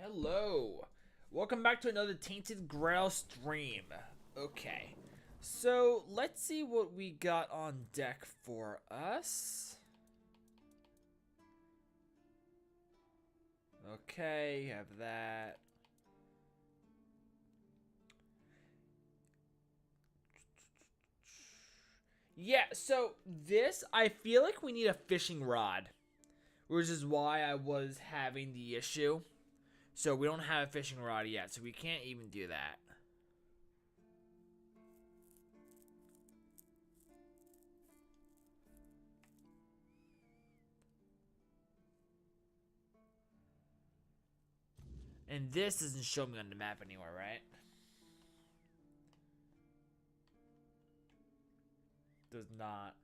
Hello. Welcome back to another Tainted Grail stream. Okay. So, let's see what we got on deck for us. Okay, have that. Yeah, so this, I feel like we need a fishing rod, which is why I was having the issue. So we don't have a fishing rod yet, so we can't even do that. And this doesn't show me on the map anywhere, right? Does not.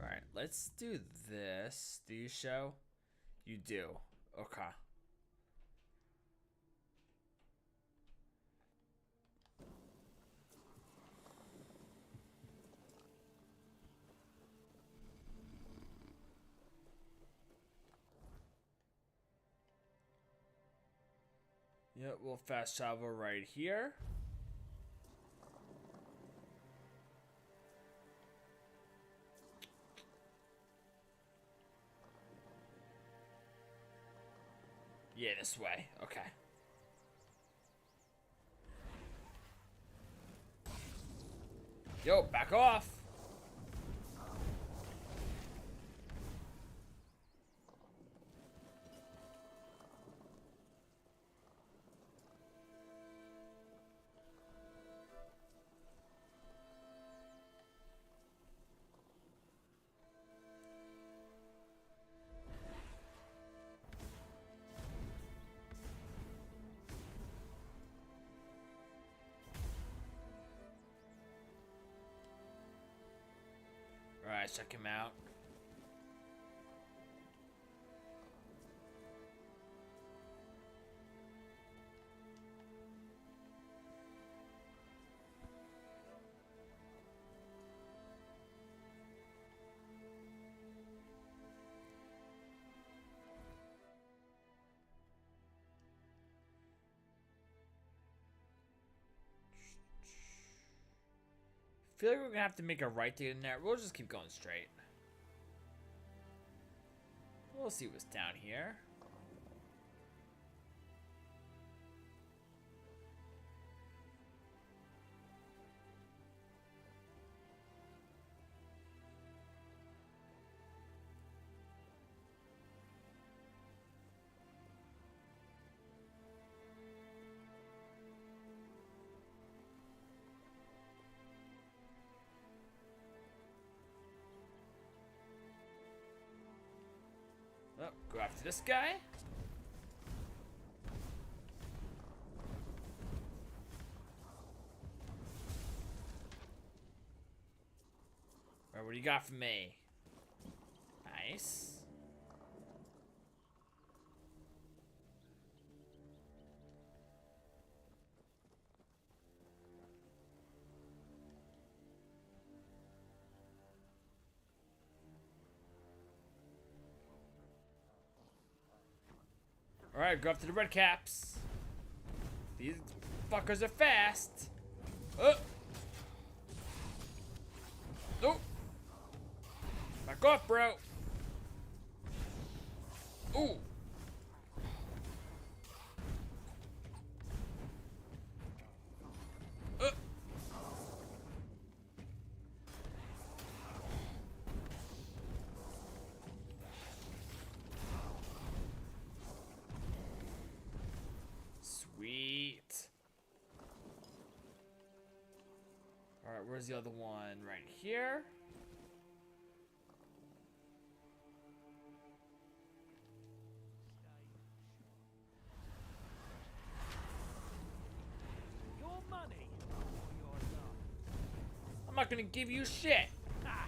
Alright, let's do this. Do you show? You do. Okay. Yep, we'll fast travel right here. Yeah, this way. Okay. Yo, back off. Alright, check him out. Feel like we're gonna have to make a right to get in there. We'll just keep going straight. We'll see what's down here. Oh, go after this guy. Alright, what do you got for me? Nice. Alright, go after the red caps. These fuckers are fast. Oh! Nope. Back off, bro. Ooh. Sweet. Alright, where's the other one? Right here. Your money or your love? I'm not gonna give you shit. Ah,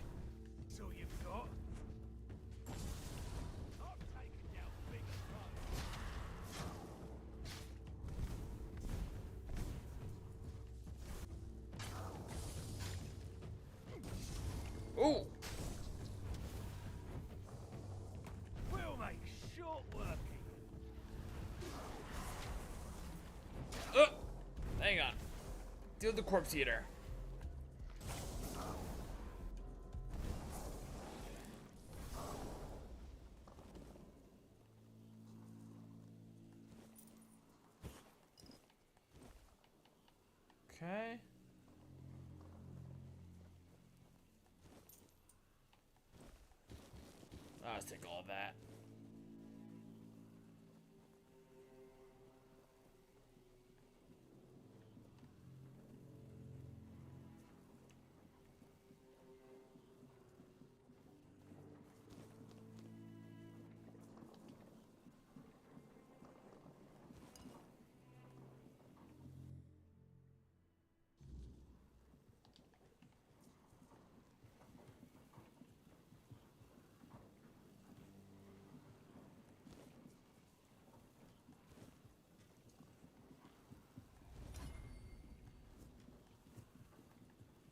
Deal with the corpse eater. Okay. Let's take all of that.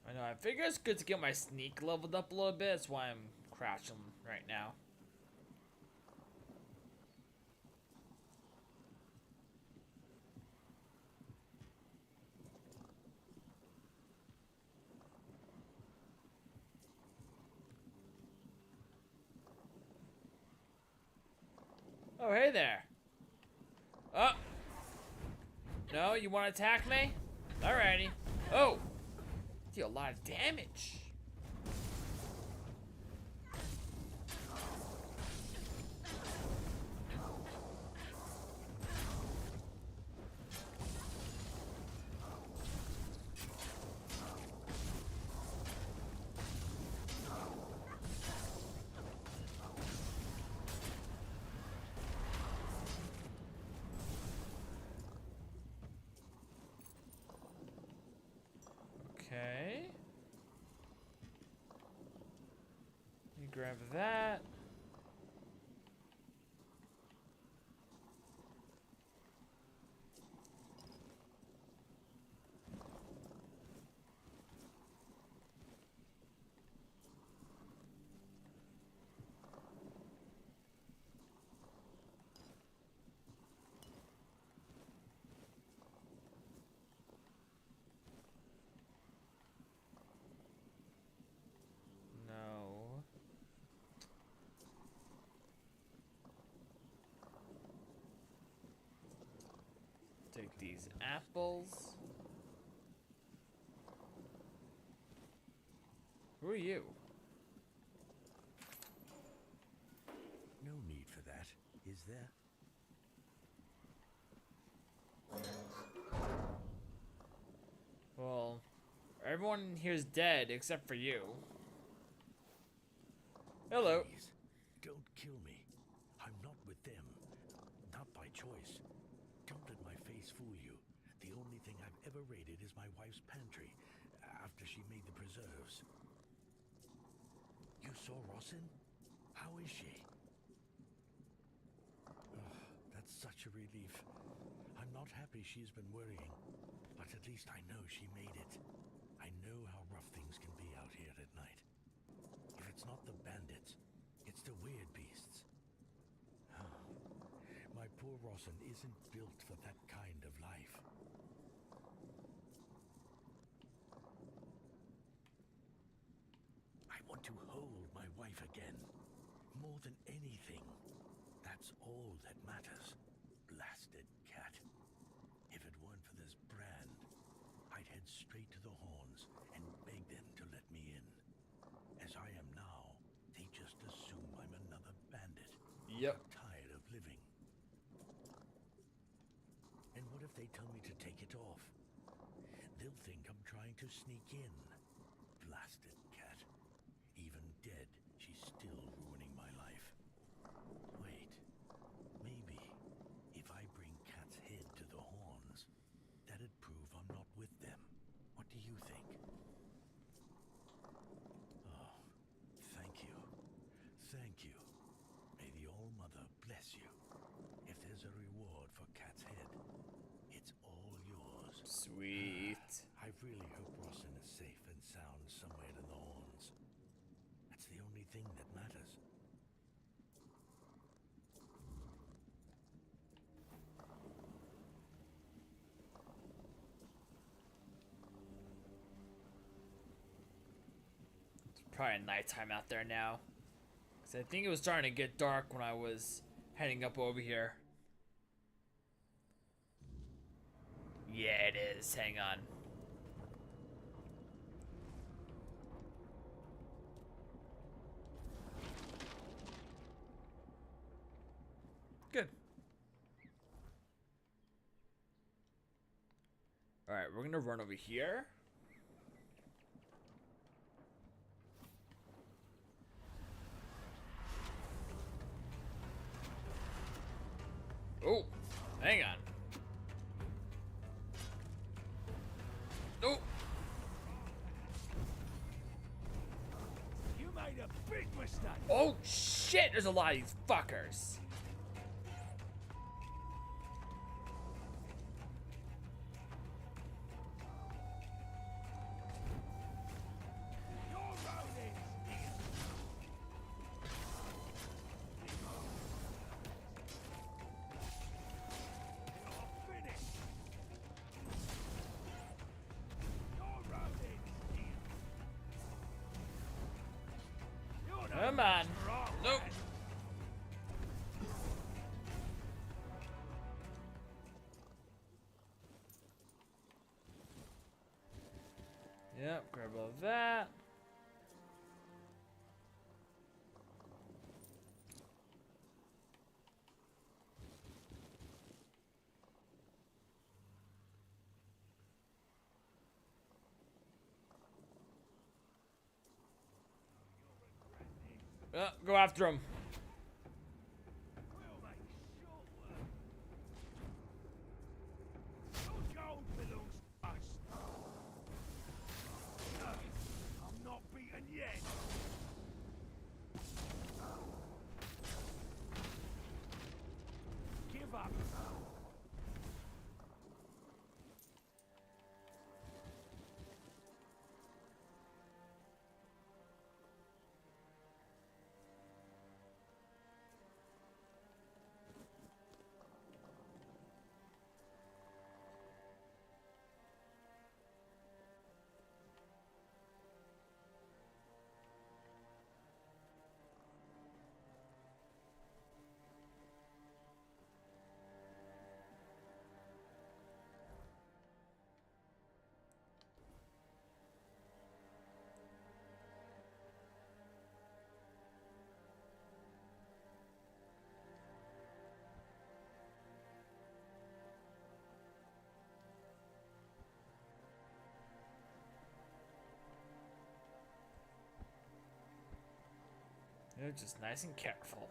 I know, I figure it's good to get my sneak leveled up a little bit. That's why I'm crouching right now. Oh, hey there. Oh. No, you want to attack me? Alrighty. Oh. Deal a lot of damage. Okay. You grab that. No. Take these apples. Who are you? No need for that, is there? Well, everyone here's dead except for you. Hello. Please, don't kill me. I'm not with them. Not by choice. Don't let my face fool you. The only thing I've ever raided is my wife's pantry after she made the preserves. You saw Rossin? How is she? Oh, that's such a relief. I'm not happy she's been worrying, but at least I know she made it. I know how rough things can be out here at night. If it's not the bandits, it's the weird beasts. My poor Rossin isn't built for that kind of life. I want to hold my wife again. More than anything. That's all that matters. Blasted cat. If it weren't for this brand, I'd head straight to the horns and beg them to let me in. As I am now, they just assume I'm another bandit. Yep. I'm tired of living. And what if they tell me to take it off? They'll think I'm trying to sneak in. Blasted cat. Even dead, she's still ruining my life. Wait. Maybe if I bring Cat's head to the horns, that'd prove I'm not with them. What do you think? Oh, thank you. Thank you. May the All-Mother bless you. If there's a reward for Cat's head, it's all yours. Sweet. I really hope Rossin is safe and sound somewhere in the horns. That's the only thing that matters. probably nighttime out there now. Cause I think it was starting to get dark when I was heading up over here. Yeah, it is. Hang on. Good. Alright, we're gonna run over here. Oh, hang on. Oh. You made a big mistake. Oh shit, there's a lot of these fuckers. Come on. Nope. Yep, grab all of that. Go after him. I'm not beaten yet. Give up. They're just nice and careful.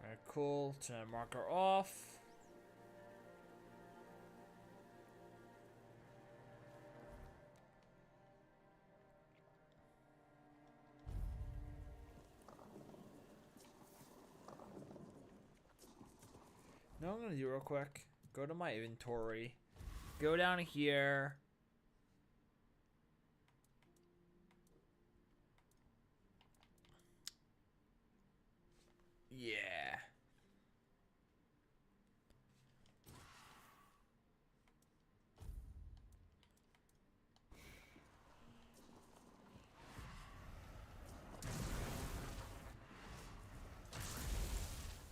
Alright, cool. Turn the marker off. No, I'm gonna do real quick. Go to my inventory. Go down here. Yeah.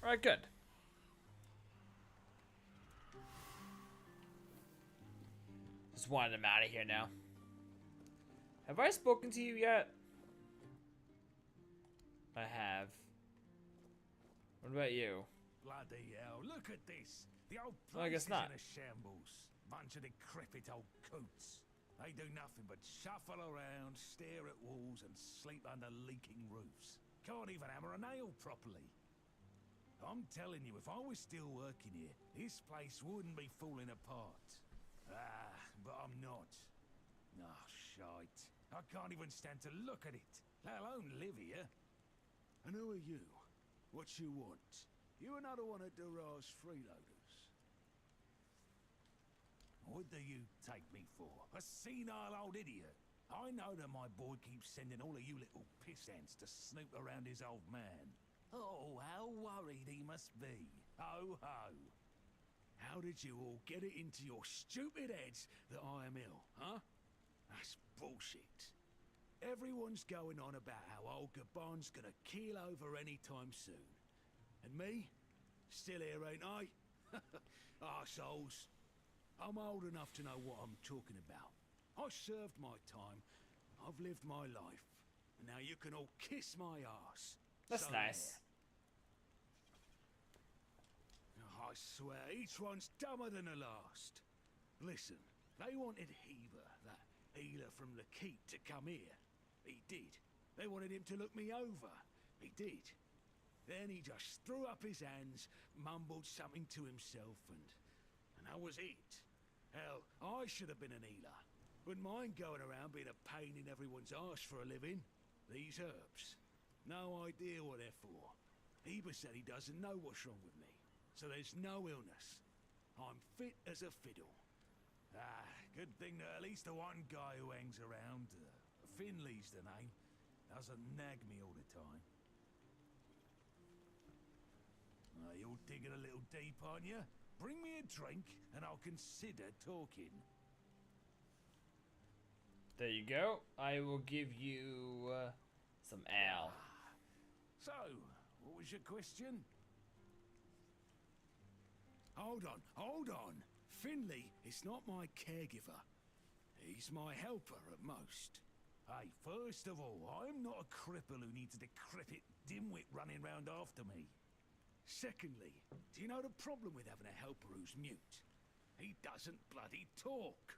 Alright, good. Just wanted him out of here now. Have I spoken to you yet? I have. What about you? Bloody hell, look at this. The old place Well, I guess is not. in a shambles. Bunch of decrepit old coots. They do nothing but shuffle around, stare at walls, and sleep under leaking roofs. Can't even hammer a nail properly. I'm telling you, if I was still working here, this place wouldn't be falling apart. Ah, but I'm not. Ah, shite. I can't even stand to look at it, let alone live here. And who are you? What you want? You another one of Durar's freeloaders? What do you take me for? A senile old idiot? I know that my boy keeps sending all of you little piss ants to snoop around his old man. Oh, how worried he must be. Ho ho. How did you all get it into your stupid heads that I am ill, huh? That's bullshit. Everyone's going on about how old Gabon's gonna keel over any time soon. And me? Still here, ain't I? Arseholes. I'm old enough to know what I'm talking about. I served my time. I've lived my life. And now you can all kiss my arse. That's So nice. there. I swear, each one's dumber than the last. Listen, they wanted Heber, that healer from Lakeet, to come here. He did. They wanted him to look me over. He did. Then he just threw up his hands, mumbled something to himself, and that was it. Hell, I should have been an healer. Wouldn't mind going around being a pain in everyone's arse for a living. These herbs. No idea what they're for. Heber said he doesn't know what's wrong with me. So there's no illness. I'm fit as a fiddle. Ah, good thing that at least the one guy who hangs around, Finley's the name, doesn't nag me all the time. You're digging a little deep, aren't you? Bring me a drink and I'll consider talking. There you go. I will give you some ale. So, what was your question? Hold on. Finley is not my caregiver. He's my helper at most. Hey, first of all, I'm not a cripple who needs a decrepit dimwit running round after me. Secondly, do you know the problem with having a helper who's mute? He doesn't bloody talk.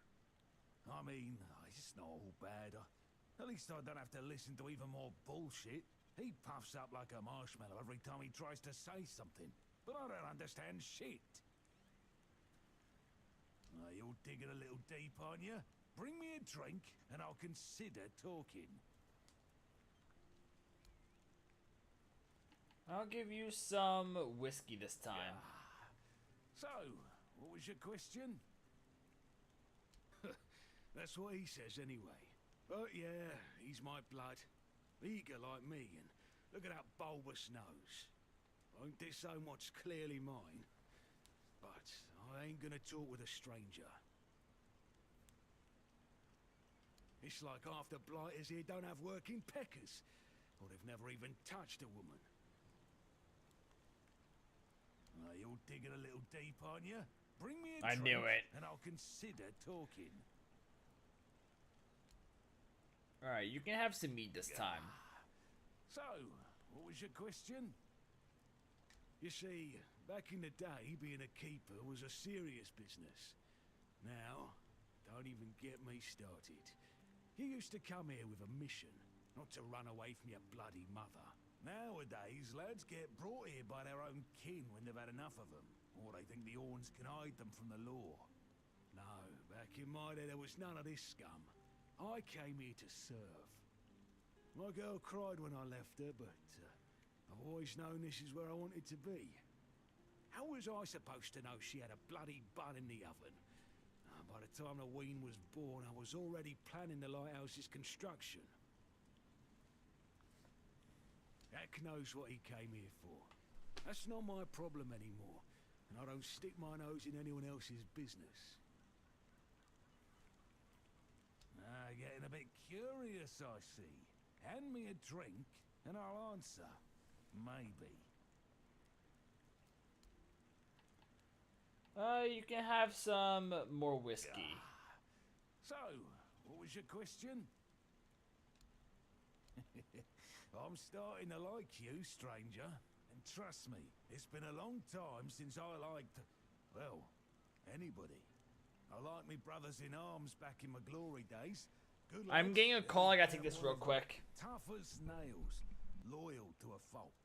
I mean, it's not all bad. At least I don't have to listen to even more bullshit. He puffs up like a marshmallow every time he tries to say something. But I don't understand shit. You're digging a little deep, aren't you? Bring me a drink and I'll consider talking. I'll give you some whiskey this time. So, what was your question? That's what he says anyway. But yeah, he's my blood. Eager like me, and look at that bulbous nose. Won't disown what's clearly mine. But I ain't gonna talk with a stranger. It's like half the blighters here don't have working peckers, or they've never even touched a woman. You're digging a little deep, aren't you? Bring me a I drink knew it. and I'll consider talking. Alright, you can have some meat this time. So, what was your question? You see, back in the day, being a keeper was a serious business. Now, don't even get me started. You used to come here with a mission, not to run away from your bloody mother. Nowadays, lads get brought here by their own kin when they've had enough of them, or they think the Orns can hide them from the law. No, back in my day there was none of this scum. I came here to serve. My girl cried when I left her, but I've always known this is where I wanted to be. How was I supposed to know she had a bloody bun in the oven? By the time the wean was born, I was already planning the lighthouse's construction. Heck knows what he came here for. That's not my problem anymore, and I don't stick my nose in anyone else's business. Getting a bit curious, I see. Hand me a drink, and I'll answer. Maybe. You can have some more whiskey. So, what was your question? I'm starting to like you, stranger. And trust me, it's been a long time since I liked, well, anybody. I liked me brothers in arms back in my glory days. Good I'm lads, getting a call. I gotta take this one real of quick. Tough as nails, loyal to a fault.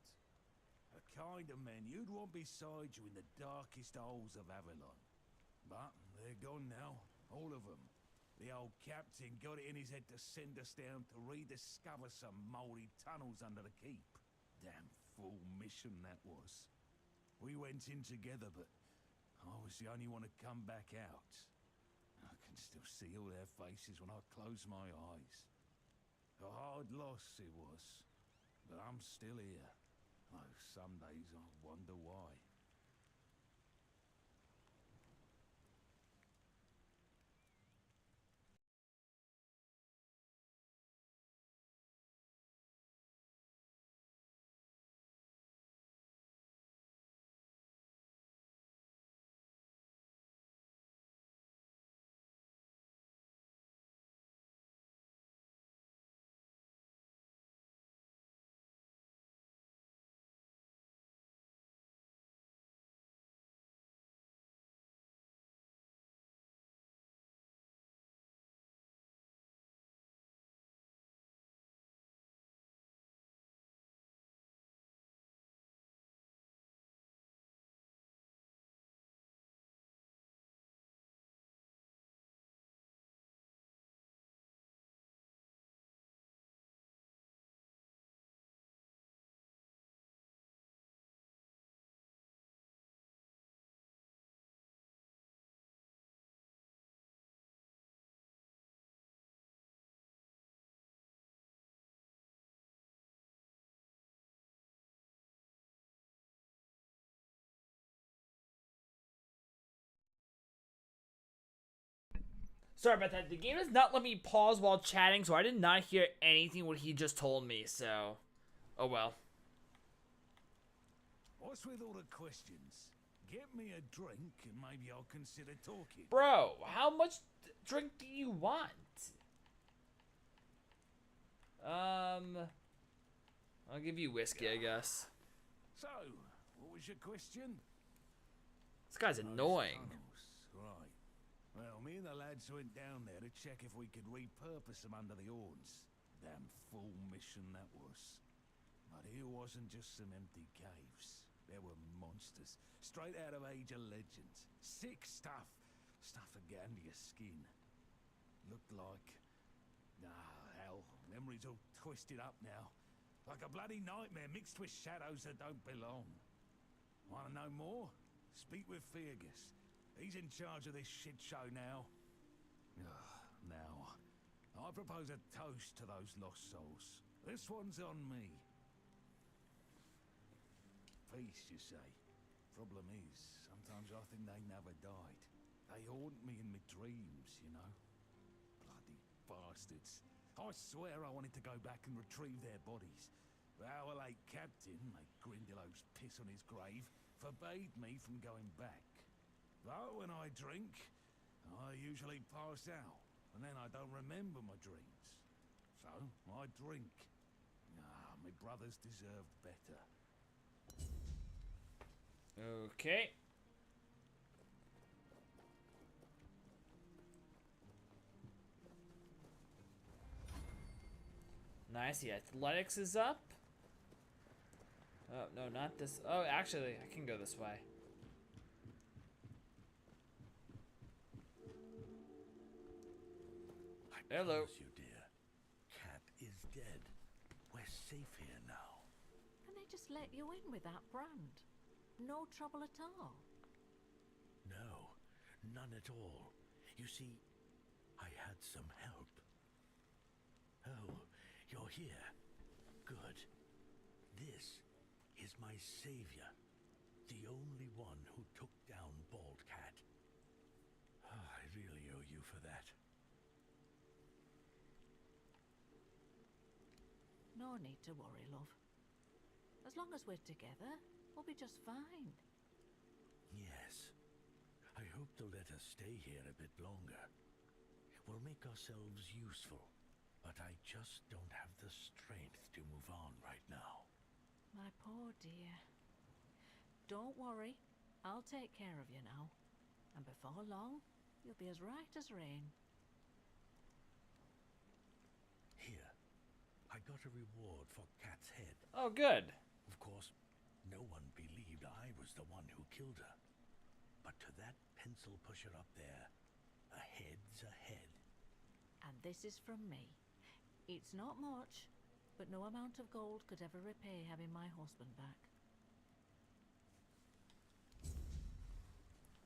A kind of men you'd want beside you in the darkest holes of Avalon. But they're gone now, all of them. The old captain got it in his head to send us down to rediscover some mouldy tunnels under the keep. Damn fool mission that was. We went in together, but I was the only one to come back out. I can still see all their faces when I close my eyes. A hard loss it was, but I'm still here. Oh, some days I wonder why. Sorry about that. The game does not let me pause while chatting, so I did not hear anything what he just told me, so... Oh well. What's with all the questions? Get me a drink and maybe I'll consider talking. Bro, how much drink do you want? I'll give you whiskey, I guess. So, what was your question? This guy's annoying. Tunnels, right. Well, me and the lads went down there to check if we could repurpose them under the horns. Damn fool mission that was. But here wasn't just some empty caves. There were monsters, straight out of Age of Legends. Sick stuff. Stuff to get under your skin. Looked like... hell, memory's all twisted up now. Like a bloody nightmare mixed with shadows that don't belong. Wanna know more? Speak with Fergus. He's in charge of this shit show now. Now, I propose a toast to those lost souls. This one's on me. Peace, you say. Problem is, sometimes I think they never died. They haunt me in my dreams, you know. Bloody bastards. I swear I wanted to go back and retrieve their bodies. But our late captain, like Grindelows piss on his grave, forbade me from going back. But when I drink, I usually pass out, and then I don't remember my dreams. So, I drink. My brothers deserved better. Okay. Nice, the athletics is up. Oh, no, not this. Oh, actually, I can go this way. Hello. You dear, Cat is dead. We're safe here now. And they just let you in with that brand? No trouble at all? No, none at all. You see, I had some help. Oh, you're here. Good. This is my savior. The only one who took down Bald Cat. I really owe you for that. No need to worry, love. As long as we're together, we'll be just fine. Yes. I hope they'll let us stay here a bit longer. We'll make ourselves useful, but I just don't have the strength to move on right now. My poor dear. Don't worry, I'll take care of you now. And before long, you'll be as right as rain. Here, I got a reward for Cat's head. Oh, good. Of course, no one believed I was the one who killed her. But to that pencil pusher up there, a head's a head. And this is from me. It's not much, but no amount of gold could ever repay having my husband back.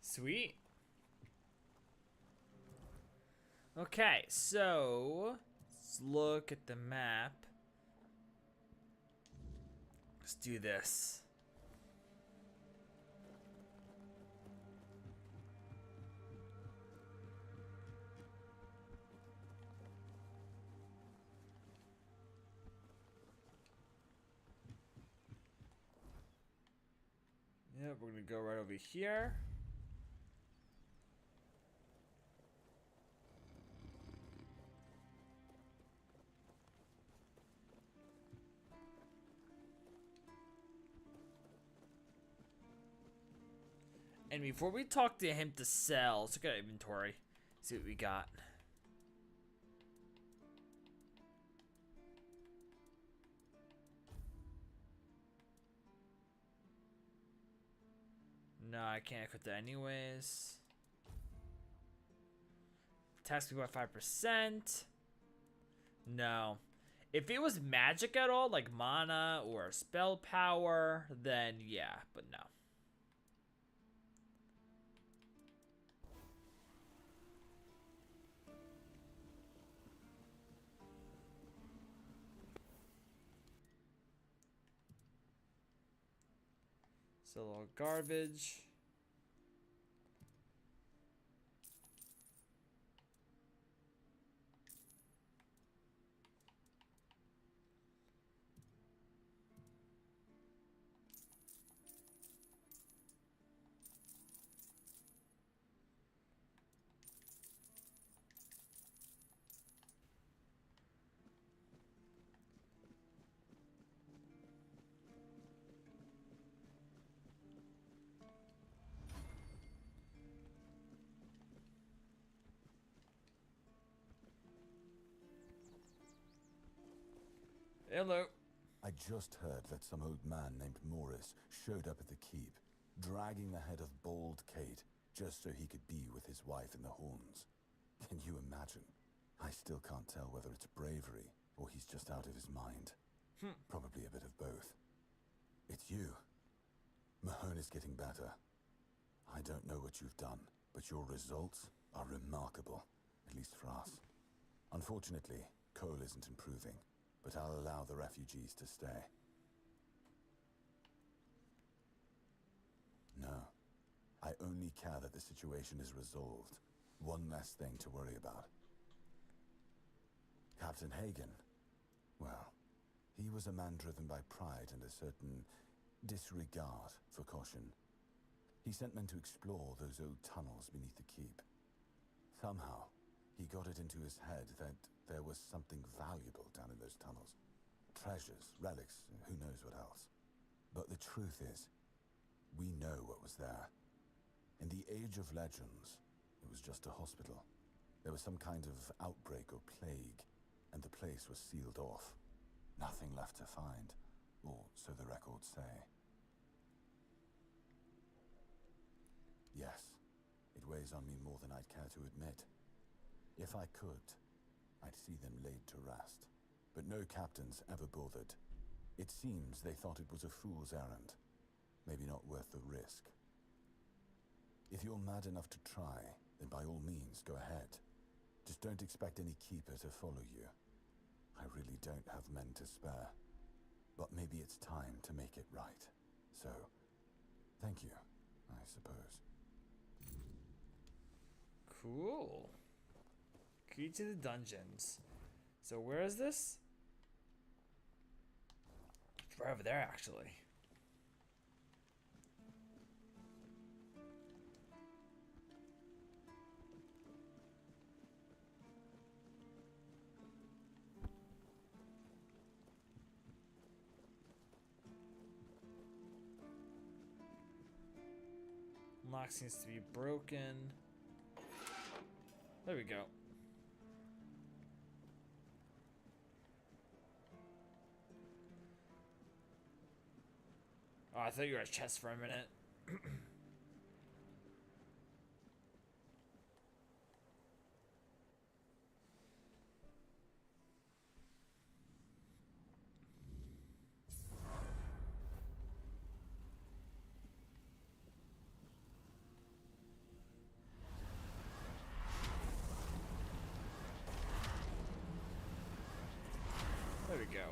Sweet. Okay, so let's look at the map. Let's do this. Yeah, we're gonna go right over here. And before we talk to him to sell, let's look at inventory. See what we got. No, I can't equip that anyways. Tax me by 5%. No. If it was magic at all, like mana or spell power, then yeah, but no. It's a little garbage. Hello. I just heard that some old man named Morris showed up at the keep, dragging the head of bald Kate, just so he could be with his wife in the horns. Can you imagine? I still can't tell whether it's bravery or he's just out of his mind. Probably a bit of both. It's you. Mahone is getting better. I don't know what you've done, but your results are remarkable, at least for us. Unfortunately, Cole isn't improving, but I'll allow the refugees to stay. No. I only care that the situation is resolved. One less thing to worry about. Captain Hagen, well, he was a man driven by pride and a certain disregard for caution. He sent men to explore those old tunnels beneath the keep. Somehow, he got it into his head that there was something valuable down in those tunnels. Treasures, relics, who knows what else. But the truth is, we know what was there. In the Age of Legends, it was just a hospital. There was some kind of outbreak or plague, and the place was sealed off. Nothing left to find, or so the records say. Yes, it weighs on me more than I'd care to admit. If I could, I'd see them laid to rest. But no captains ever bothered. It seems they thought it was a fool's errand. Maybe not worth the risk. If you're mad enough to try, then by all means, go ahead. Just don't expect any keeper to follow you. I really don't have men to spare. But maybe it's time to make it right. So, thank you, I suppose. Cool. Key to the dungeons. So where is this? It's right over there, actually. Lock seems to be broken. There we go. Oh, I thought you were a chest for a minute. There we go.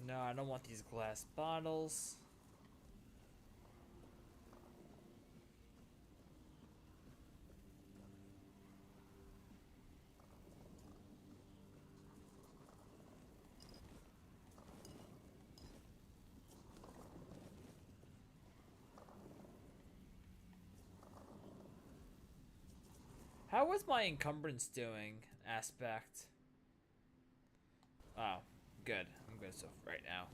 No, I don't want these glass bottles. How was my encumbrance doing aspect? Oh, good. I'm good so right now.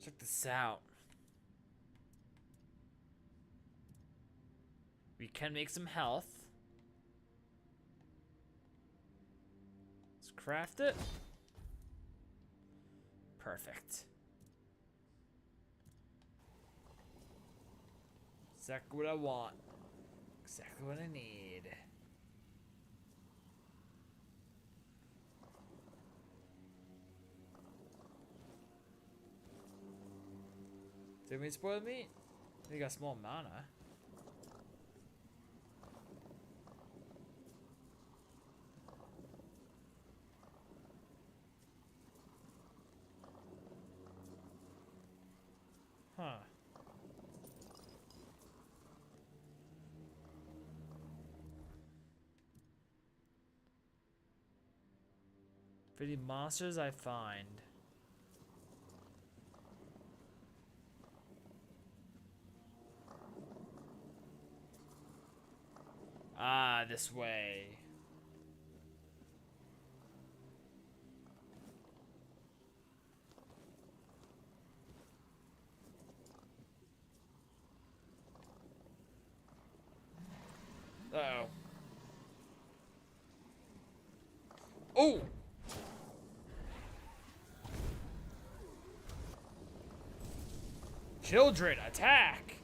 Check this out. We can make some health. Let's craft it. Perfect. Exactly what I want. Exactly what I need. Did we spoil meat? We got small mana. Huh. For the monsters I find. Ah, this way. Uh-oh. Oh! Children, attack!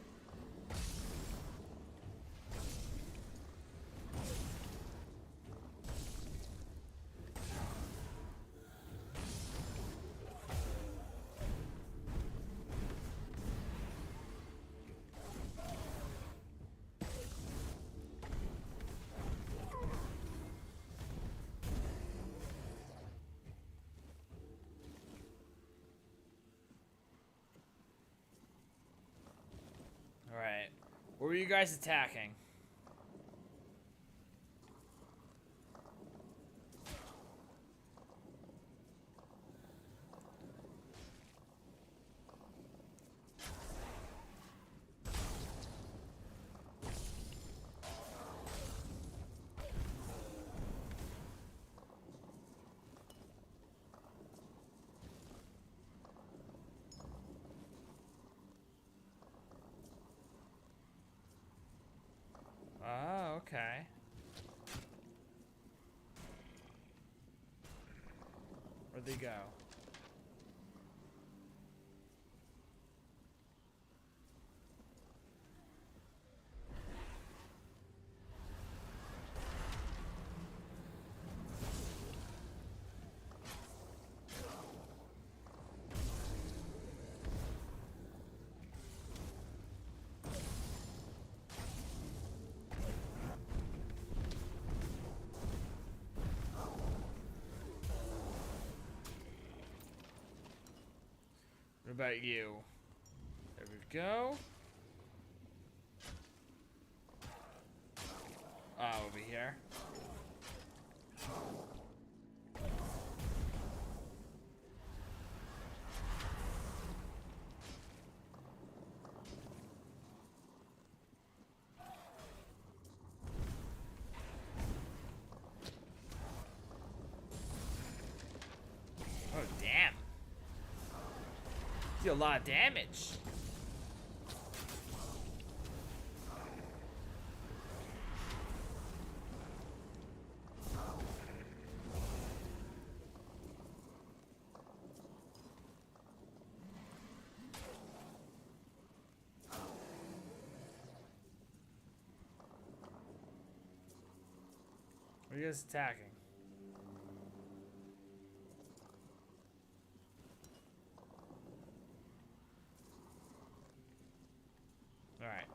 Alright. Where were you guys attacking? Oh, okay. Where'd they go? What about you? There we go. Over here. Oh, damn. Do a lot of damage. you guys attacking? Alright.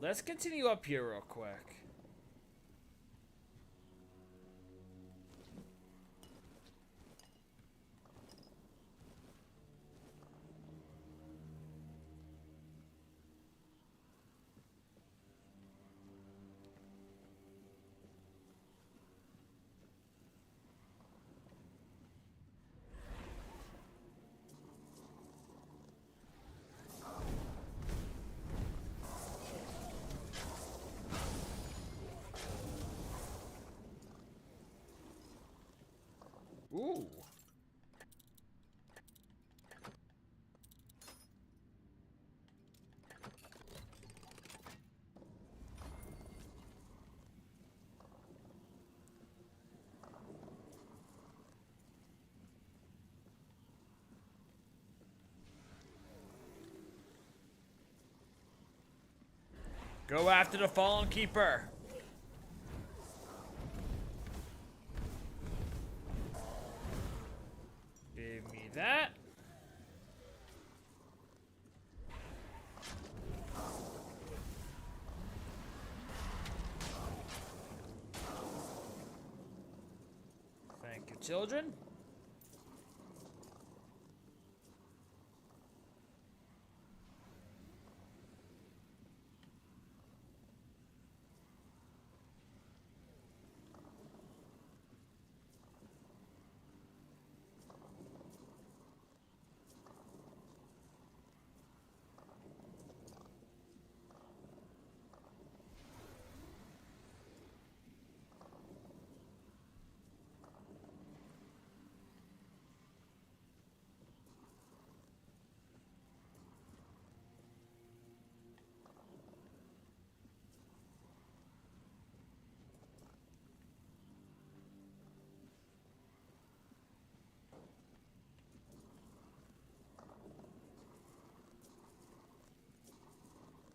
Let's continue up here real quick. Ooh. Go after the fallen keeper. Give me that. Thank you, children.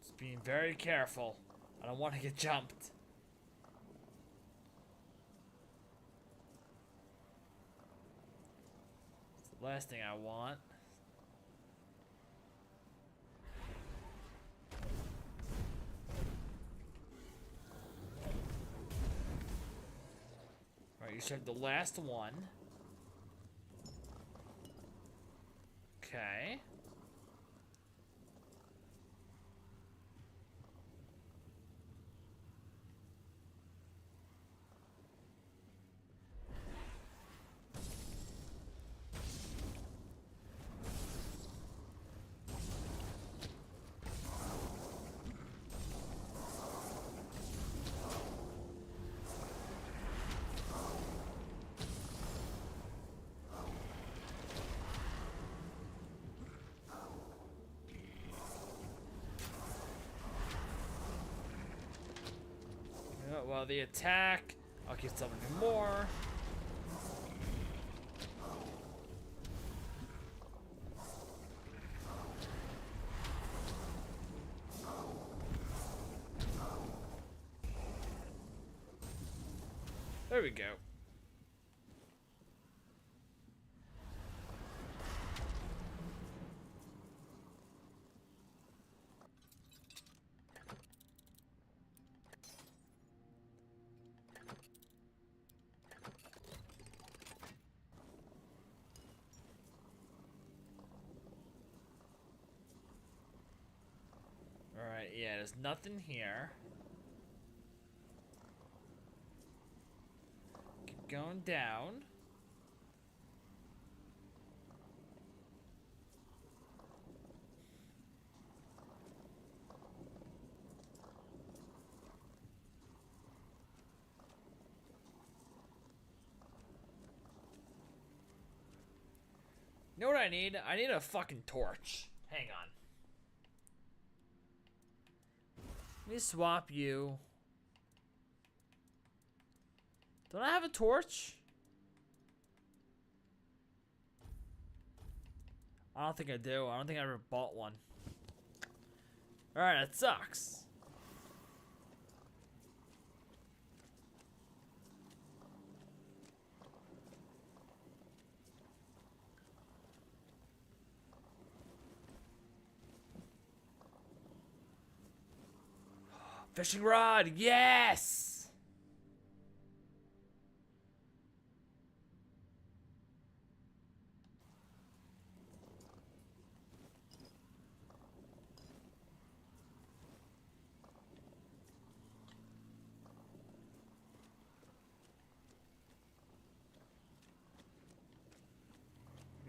Just being very careful. I don't want to get jumped. It's the last thing I want. Alright, you said the last one. Okay. Well, the attack. I'll keep summoning more. There we go. Alright, yeah, there's nothing here. Keep going down. You know what I need? I need a fucking torch. Hang on. Let me swap you. Don't I have a torch? I don't think I do. I don't think I ever bought one. Alright, that sucks. Fishing rod, yes!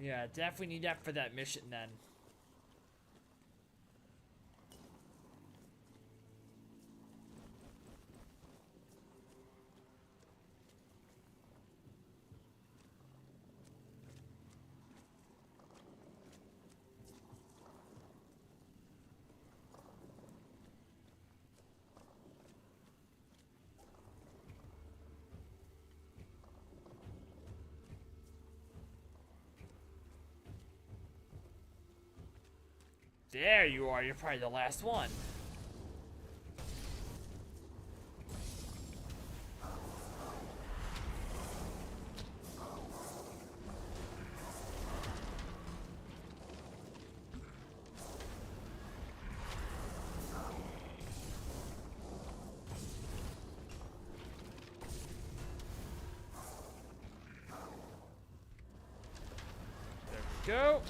Yeah, definitely need that for that mission then. There you are, you're probably the last one. There we go.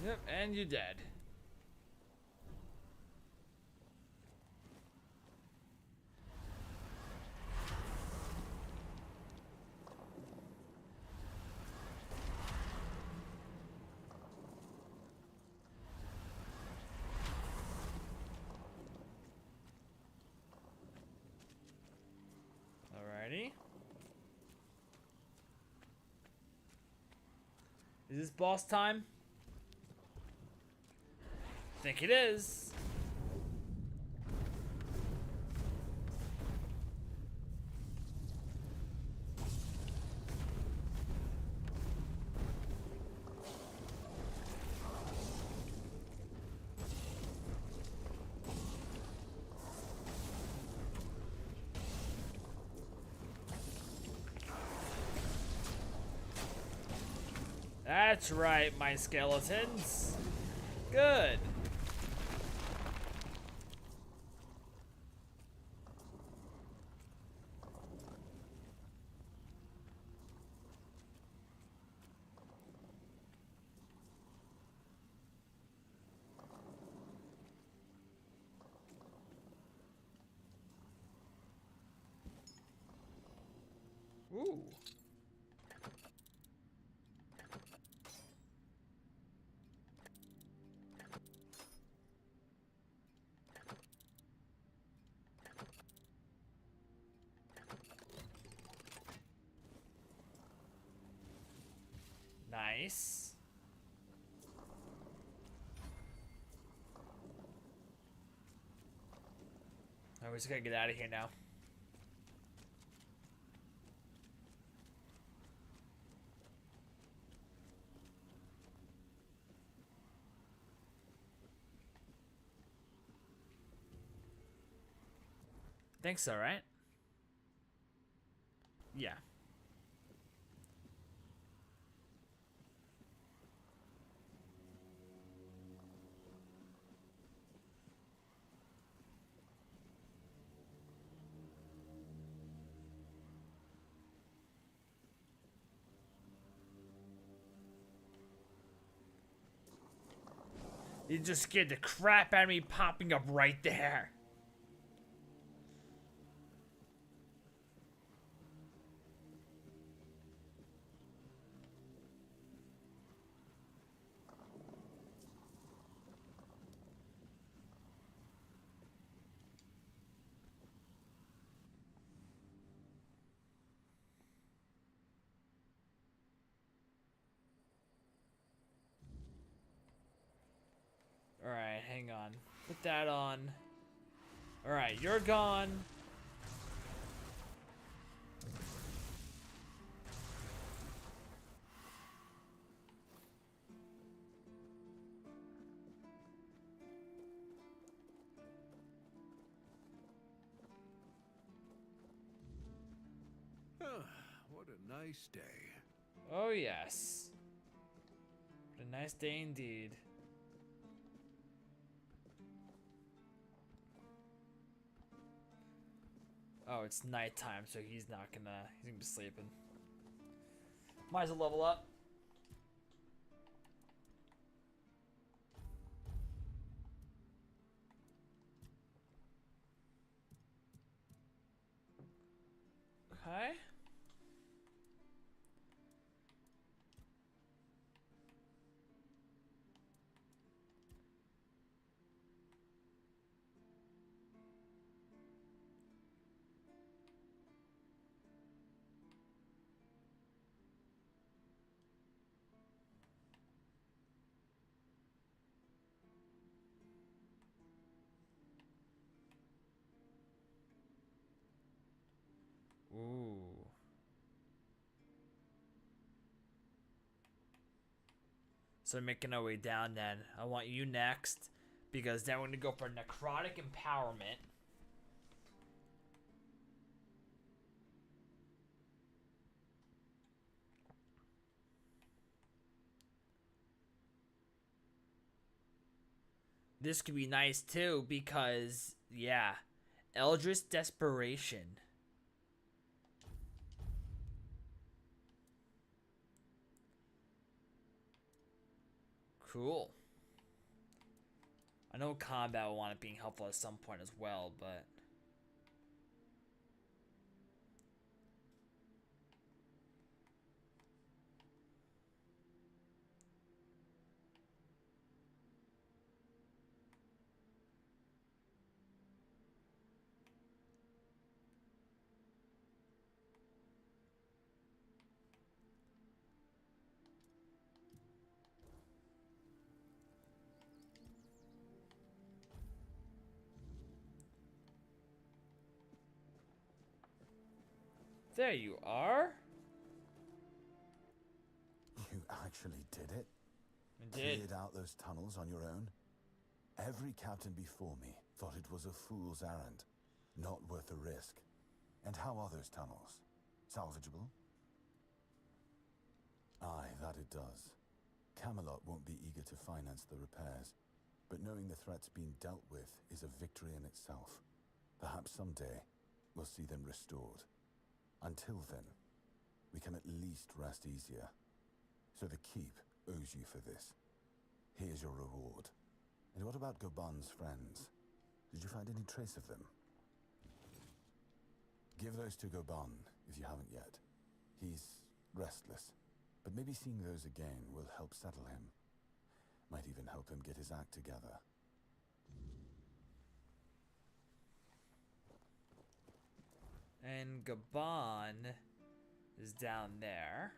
Yep, and you're dead. Alrighty. Is this boss time? Think it is. That's right, my skeletons. Good. Ooh. Nice. Alright, we just gotta get out of here now. Think so, right? Yeah. You just scared the crap out of me popping up right there. Alright, hang on. Put that on. Alright, you're gone. What a nice day. Oh, yes. What a nice day indeed. Oh, it's nighttime, so he's not gonna. He's gonna be sleeping. Might as well level up. Okay. Ooh. So making our way down then. I want you next. Because then we're gonna go for necrotic empowerment. This could be nice too because, yeah, Eldritch Desperation. Cool. I know combat will want it being helpful at some point as well, but... There you are. You actually did it? I did. Cleared out those tunnels on your own? Every captain before me thought it was a fool's errand, not worth the risk. And how are those tunnels? Salvageable? Aye, that it does. Camelot won't be eager to finance the repairs, but knowing the threat's been dealt with is a victory in itself. Perhaps someday we'll see them restored. Until then, we can at least rest easier. So the Keep owes you for this. Here's your reward. And what about Goban's friends? Did you find any trace of them? Give those to Goban, if you haven't yet. He's restless, but maybe seeing those again will help settle him. Might even help him get his act together. And Gabon is down there.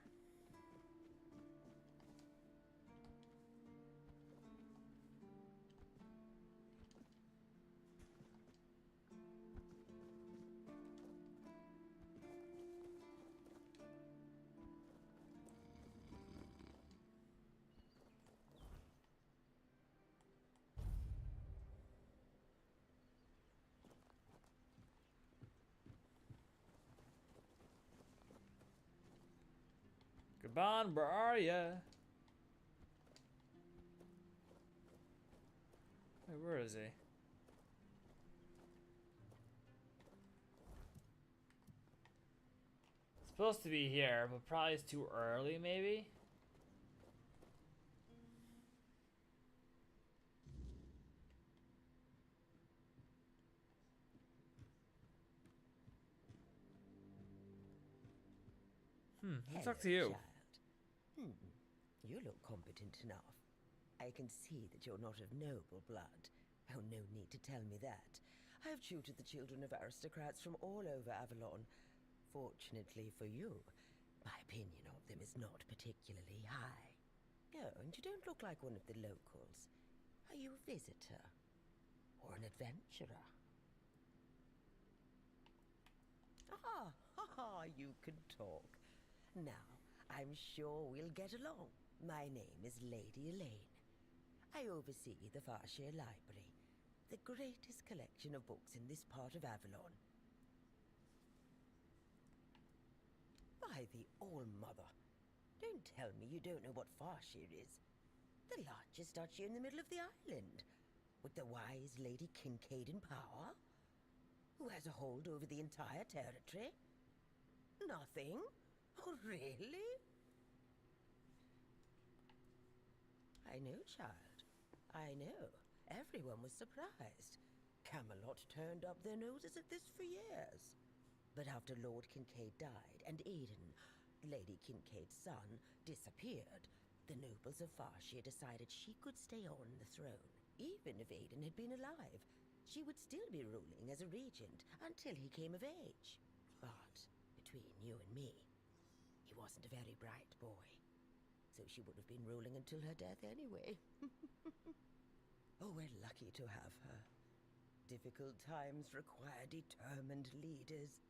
Gabon, where are ya? Wait, where is he? Supposed to be here, but probably it's too early, maybe? Let's talk to you. Child. You look competent enough. I can see that you're not of noble blood. Oh, no need to tell me that. I have tutored the children of aristocrats from all over Avalon. Fortunately for you, my opinion of them is not particularly high. Oh, and you don't look like one of the locals. Are you a visitor? Or an adventurer? Ah, ha ha, you can talk. Now, I'm sure we'll get along. My name is Lady Elaine. I oversee the Farshire Library, the greatest collection of books in this part of Avalon. By the All-Mother, don't tell me you don't know what Farshire is. The largest duchy in the middle of the island, with the wise Lady Kincaid in power, who has a hold over the entire territory. Nothing? Oh, really? I know, child. I know. Everyone was surprised. Camelot turned up their noses at this for years. But after Lord Kincaid died and Aidan, Lady Kincaid's son, disappeared, the nobles of Farshire decided she could stay on the throne. Even if Aidan had been alive, she would still be ruling as a regent until he came of age. But between you and me, he wasn't a very bright boy. So she would have been ruling until her death anyway. Oh, we're lucky to have her. Difficult times require determined leaders.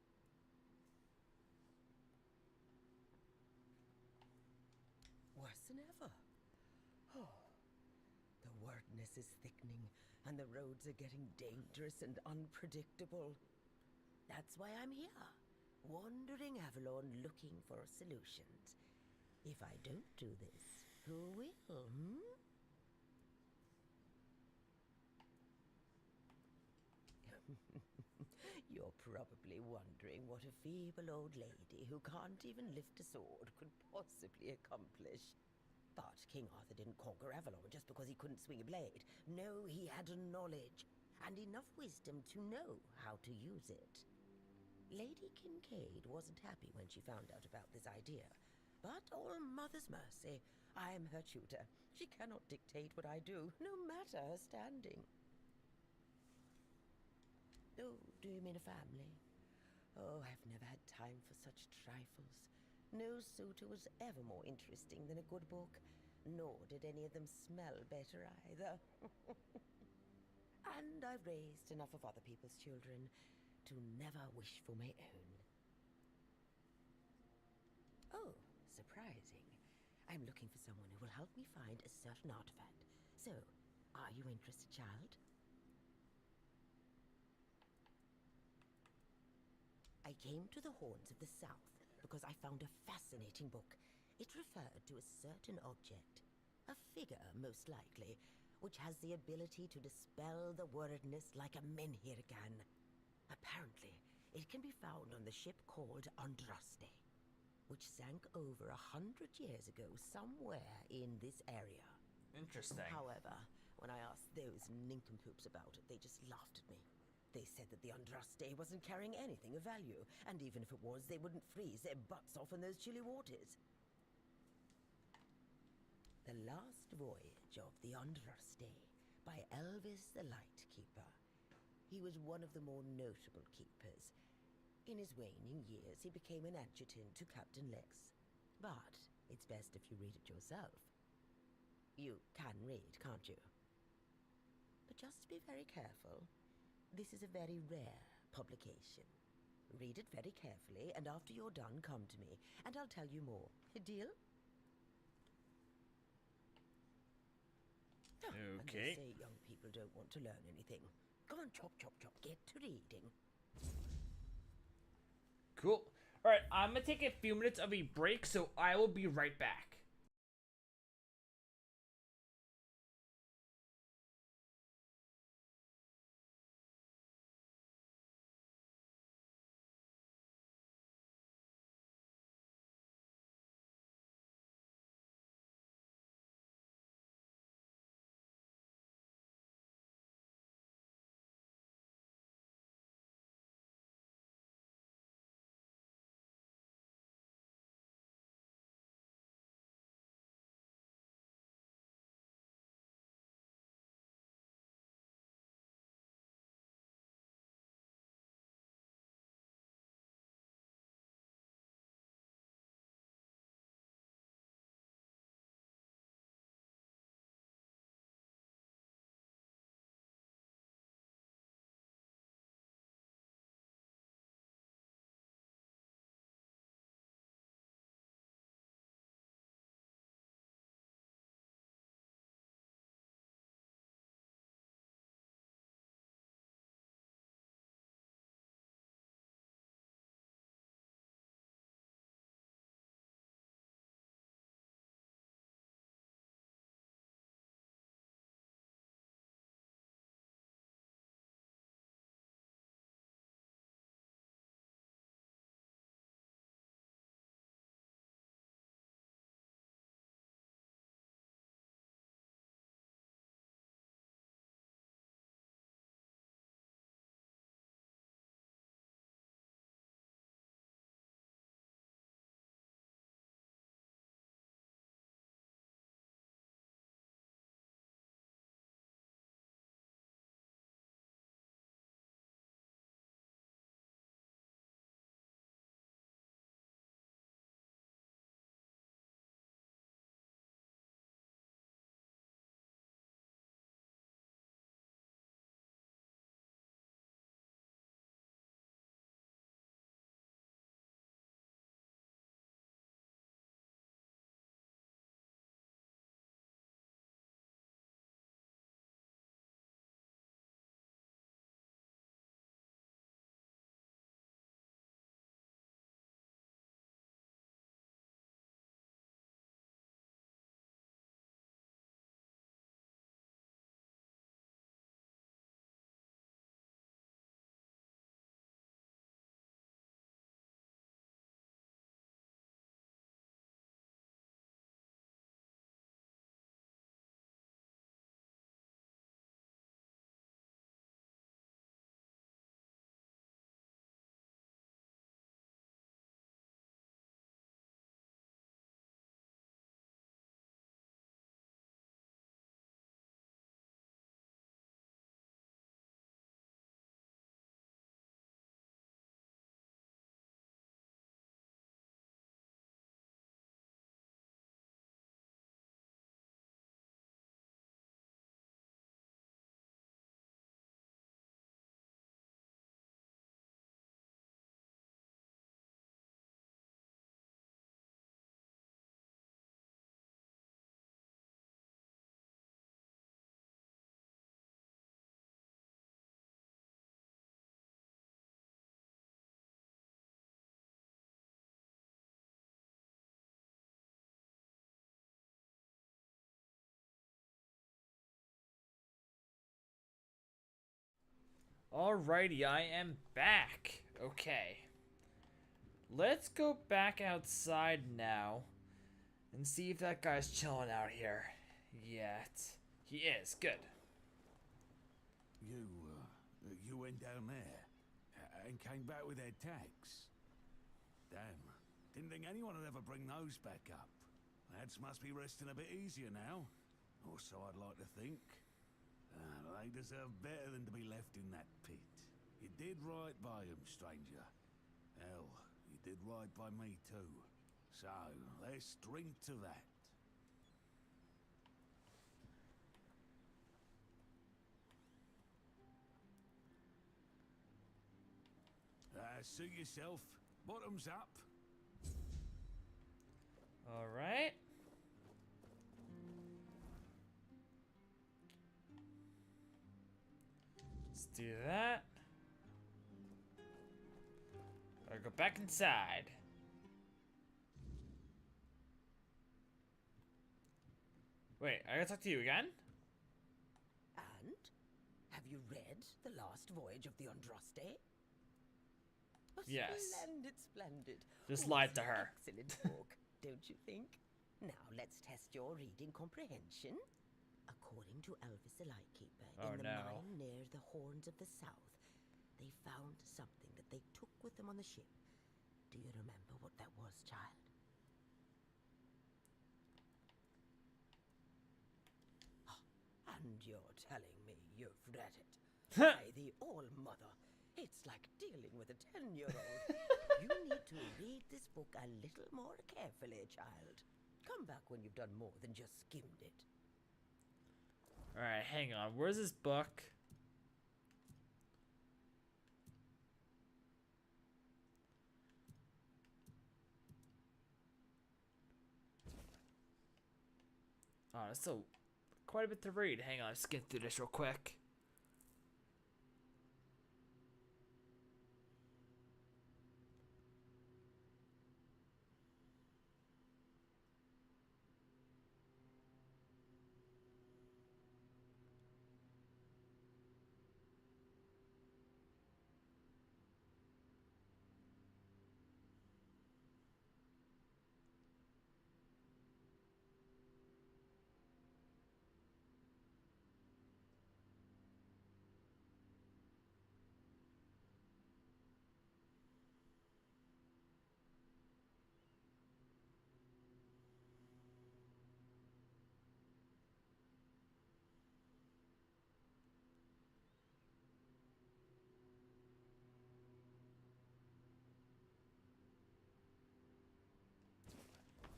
Worse than ever. Oh, the wordness is thickening, and the roads are getting dangerous and unpredictable. That's why I'm here, wandering Avalon looking for solutions. If I don't do this, who will, You're probably wondering what a feeble old lady who can't even lift a sword could possibly accomplish. But King Arthur didn't conquer Avalon just because he couldn't swing a blade. No, he had knowledge, and enough wisdom to know how to use it. Lady Kincaid wasn't happy when she found out about this idea. But all Mother's mercy, I am her tutor. She cannot dictate what I do, no matter her standing. Oh, do you mean a family? Oh, I've never had time for such trifles. No suitor was ever more interesting than a good book, nor did any of them smell better either. And I've raised enough of other people's children to never wish for my own. Oh, surprising. I'm looking for someone who will help me find a certain artifact. So, are you interested, child? I came to the Horns of the South because I found a fascinating book. It referred to a certain object, a figure most likely, which has the ability to dispel the wordness like a menhir can. Apparently, it can be found on the ship called Andraste, which sank over 100 years ago somewhere in this area. Interesting. However, when I asked those nincompoops about it, they just laughed at me. They said that the Andraste wasn't carrying anything of value, and even if it was, they wouldn't freeze their butts off in those chilly waters. The Last Voyage of the Andraste by Elvis the Lightkeeper. He was one of the more notable keepers. In his waning years, he became an adjutant to Captain Lex. But it's best if you read it yourself. You can read, can't you? But just be very careful. This is a very rare publication. Read it very carefully, and after you're done, come to me, and I'll tell you more. A deal? Oh, and Okay. they say young people don't want to learn anything. Go on, chop, chop, chop. Get to reading. Cool. Alright, I'm gonna take a few minutes of a break, so I will be right back. Alrighty, I am back. Okay. Let's go back outside now and see if that guy's chilling out here yet. He is. Good. You went down there and came back with their tags. Damn. Didn't think anyone would ever bring those back up. Lads must be resting a bit easier now. Or so I'd like to think. They deserve better than to be left in that pit. You did right by them, stranger. Hell, you did right by me too. So, let's drink to that. Suit yourself. Bottoms up. Alright. Let's do that. Gotta go back inside. Wait, I gotta talk to you again? And? Have you read The Last Voyage of the Andraste? Oh, Yes. Splendid, splendid. Just Oh, lied it's to an her. Excellent book, don't you think? Now, let's test your reading comprehension. According to Elvis the Lightkeeper, Oh, in the no. mine near the Horns of the South, they found something that they took with them on the ship. Do you remember what that was, child? And you're telling me you've read it. By the All-Mother, it's like dealing with a 10-year-old. You need to read this book a little more carefully, child. Come back when you've done more than just skimmed it. Alright, hang on. Where's this book? Oh, there's still quite a bit to read. Hang on, let's get through this real quick.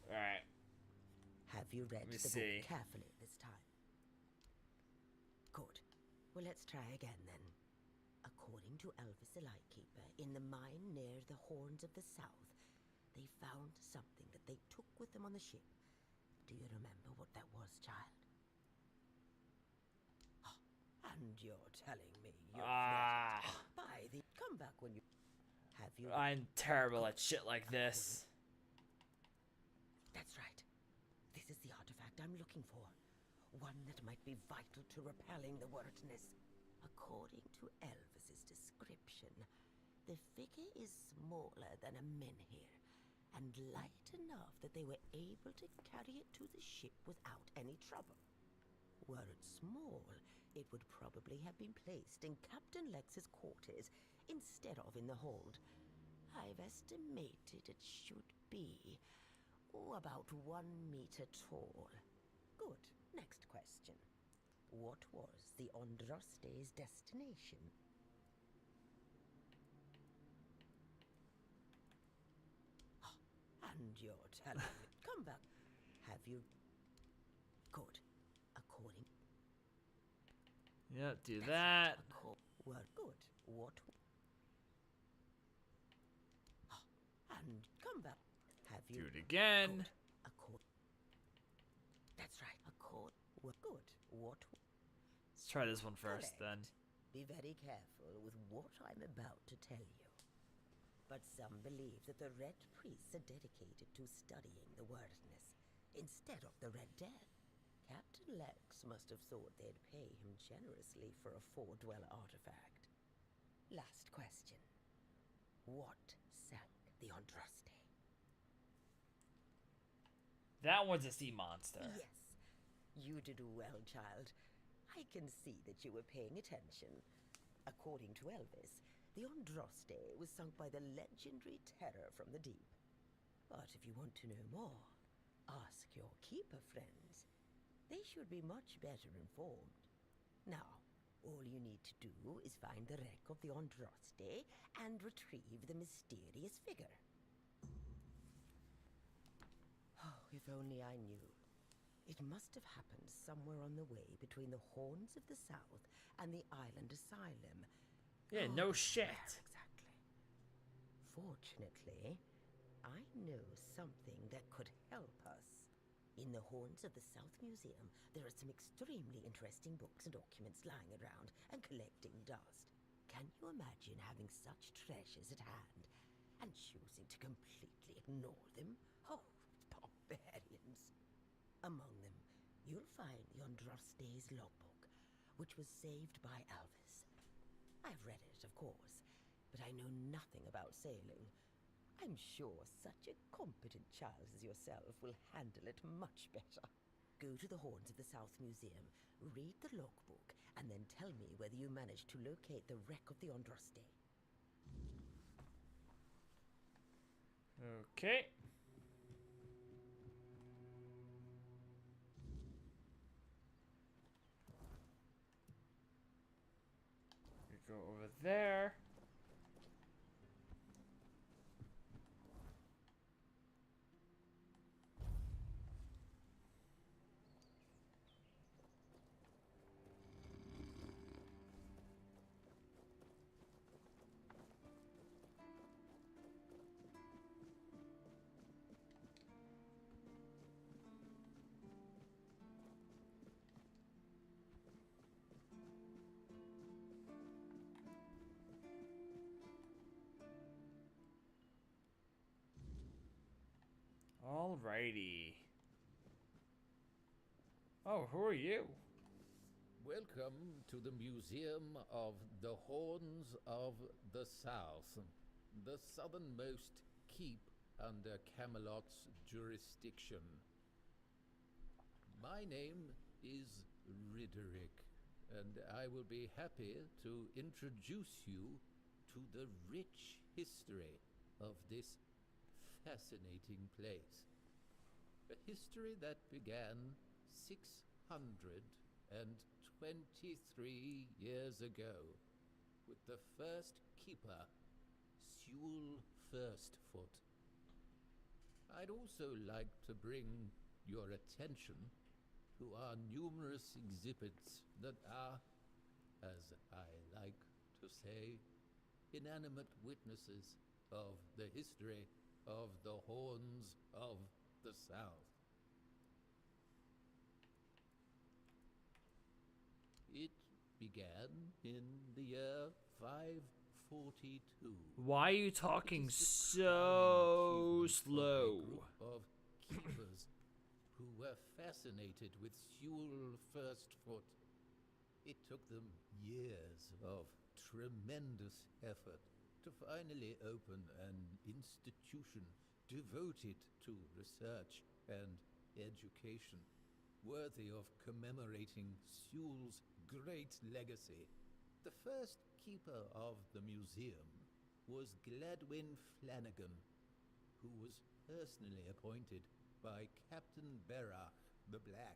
Alright. Have you read Let me the see. book carefully this time? Good. Well, let's try again then. According to Elvis the Lightkeeper, in the mine near the Horns of the South, they found something that they took with them on the ship. Do you remember what that was, child? Oh, and you're telling me you've read it. By the... Come back when you... Have you... I'm terrible at shit like this. That's right. This is the artifact I'm looking for. One that might be vital to repelling the wordness. According to Elvis's description, the figure is smaller than a menhir, and light enough that they were able to carry it to the ship without any trouble. Were it small, it would probably have been placed in Captain Lex's quarters instead of in the hold. I've estimated it should be about 1 meter tall. Good. Next question. What was the Andraste's destination? And you're telling me. Come back. Have you... Good. According... Yep, do that. Well, good. What... And come back. Have you... Do it again. That's right. Well, good. What... Let's try this one first, then. Be very careful with what I'm about to tell you. But some believe that the Red Priests are dedicated to studying the wordness instead of the Red Dead. Captain Lex must have thought they'd pay him generously for a Four Dweller artifact. Last question. What sank the Andraste? That one's a sea monster. Yes, you did well, child. I can see that you were paying attention. According to Elvis, the Andraste was sunk by the legendary terror from the deep. But if you want to know more, ask your keeper friends. They should be much better informed. Now, all you need to do is find the wreck of the Andraste and retrieve the mysterious figure. Oh, if only I knew. It must have happened somewhere on the way between the Horns of the South and the Island Asylum. Yeah, Oh, no but shit. where exactly? Fortunately, I know something that could help us. In the Horns of the South Museum, there are some extremely interesting books and documents lying around and collecting dust. Can you imagine having such treasures at hand and choosing to completely ignore them? Oh, barbarians! Among them, you'll find the Andraste's logbook, which was saved by Elvis. I've read it, of course, but I know nothing about sailing. I'm sure such a competent child as yourself will handle it much better. Go to the Horns of the South Museum, read the logbook, and then tell me whether you managed to locate the wreck of the Andraste. Okay. We go over there. Alrighty. Oh, who are you? Welcome to the Museum of the Horns of the South, the southernmost keep under Camelot's jurisdiction. My name is Riderick, and I will be happy to introduce you to the rich history of this fascinating place. A history that began 623 years ago with the first keeper, Sewell Firstfoot. I'd also like to bring your attention to our numerous exhibits that are, as I like to say, inanimate witnesses of the history of the Horns of the South. It began in the year 542. Why are you talking so slow? A group of keepers who were fascinated with Sewell Firstfoot. It took them years of tremendous effort to finally open an institution devoted to research and education, worthy of commemorating Sewell's great legacy. The first keeper of the museum was Gladwin Flanagan, who was personally appointed by Captain Berach the Black.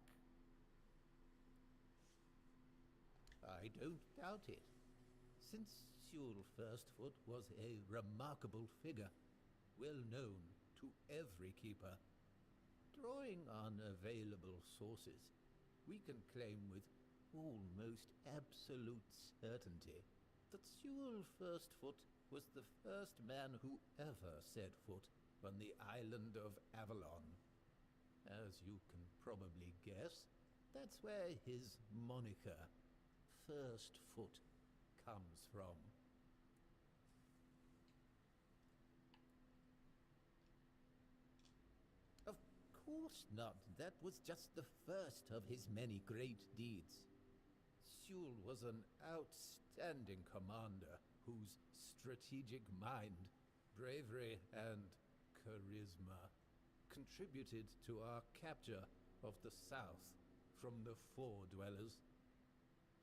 I don't doubt it. Since Sewell Firstfoot was a remarkable figure, well known to every keeper, drawing on available sources, we can claim with almost absolute certainty that Sewell Firstfoot was the first man who ever set foot on the island of Avalon. As you can probably guess, that's where his moniker, Firstfoot, comes from. Of course not. That was just the first of his many great deeds. Sewell was an outstanding commander whose strategic mind, bravery, and charisma contributed to our capture of the South from the Four Dwellers.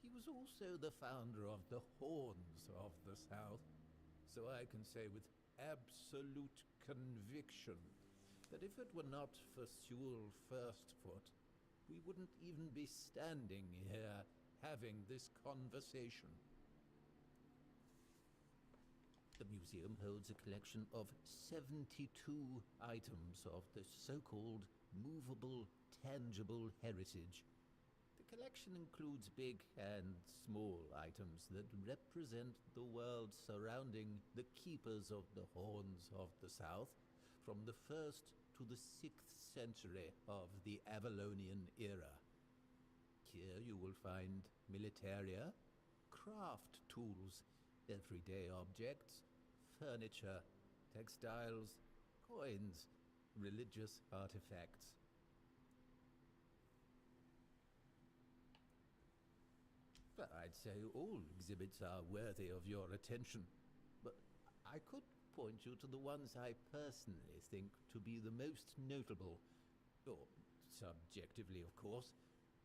He was also the founder of the Horns of the South, so I can say with absolute conviction that if it were not for Sewell Firstfoot, we wouldn't even be standing here having this conversation. The museum holds a collection of 72 items of the so-called movable, tangible heritage. The collection includes big and small items that represent the world surrounding the keepers of the Horns of the South, from the 1st to the 6th century of the Avalonian era. Here you will find militaria, craft tools, everyday objects, furniture, textiles, coins, religious artifacts. But I'd say all exhibits are worthy of your attention, but I could point you to the ones I personally think to be the most notable, or subjectively, of course,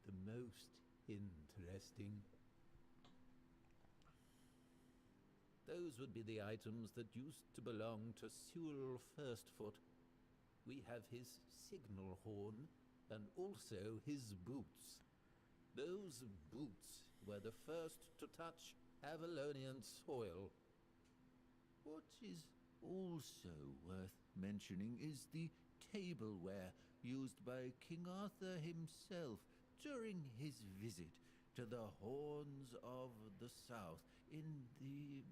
the most interesting. Those would be the items that used to belong to Sewell Firstfoot. We have his signal horn, and also his boots. Those boots were the first to touch Avalonian soil. What is also worth mentioning is the tableware used by King Arthur himself during his visit to the Horns of the South in the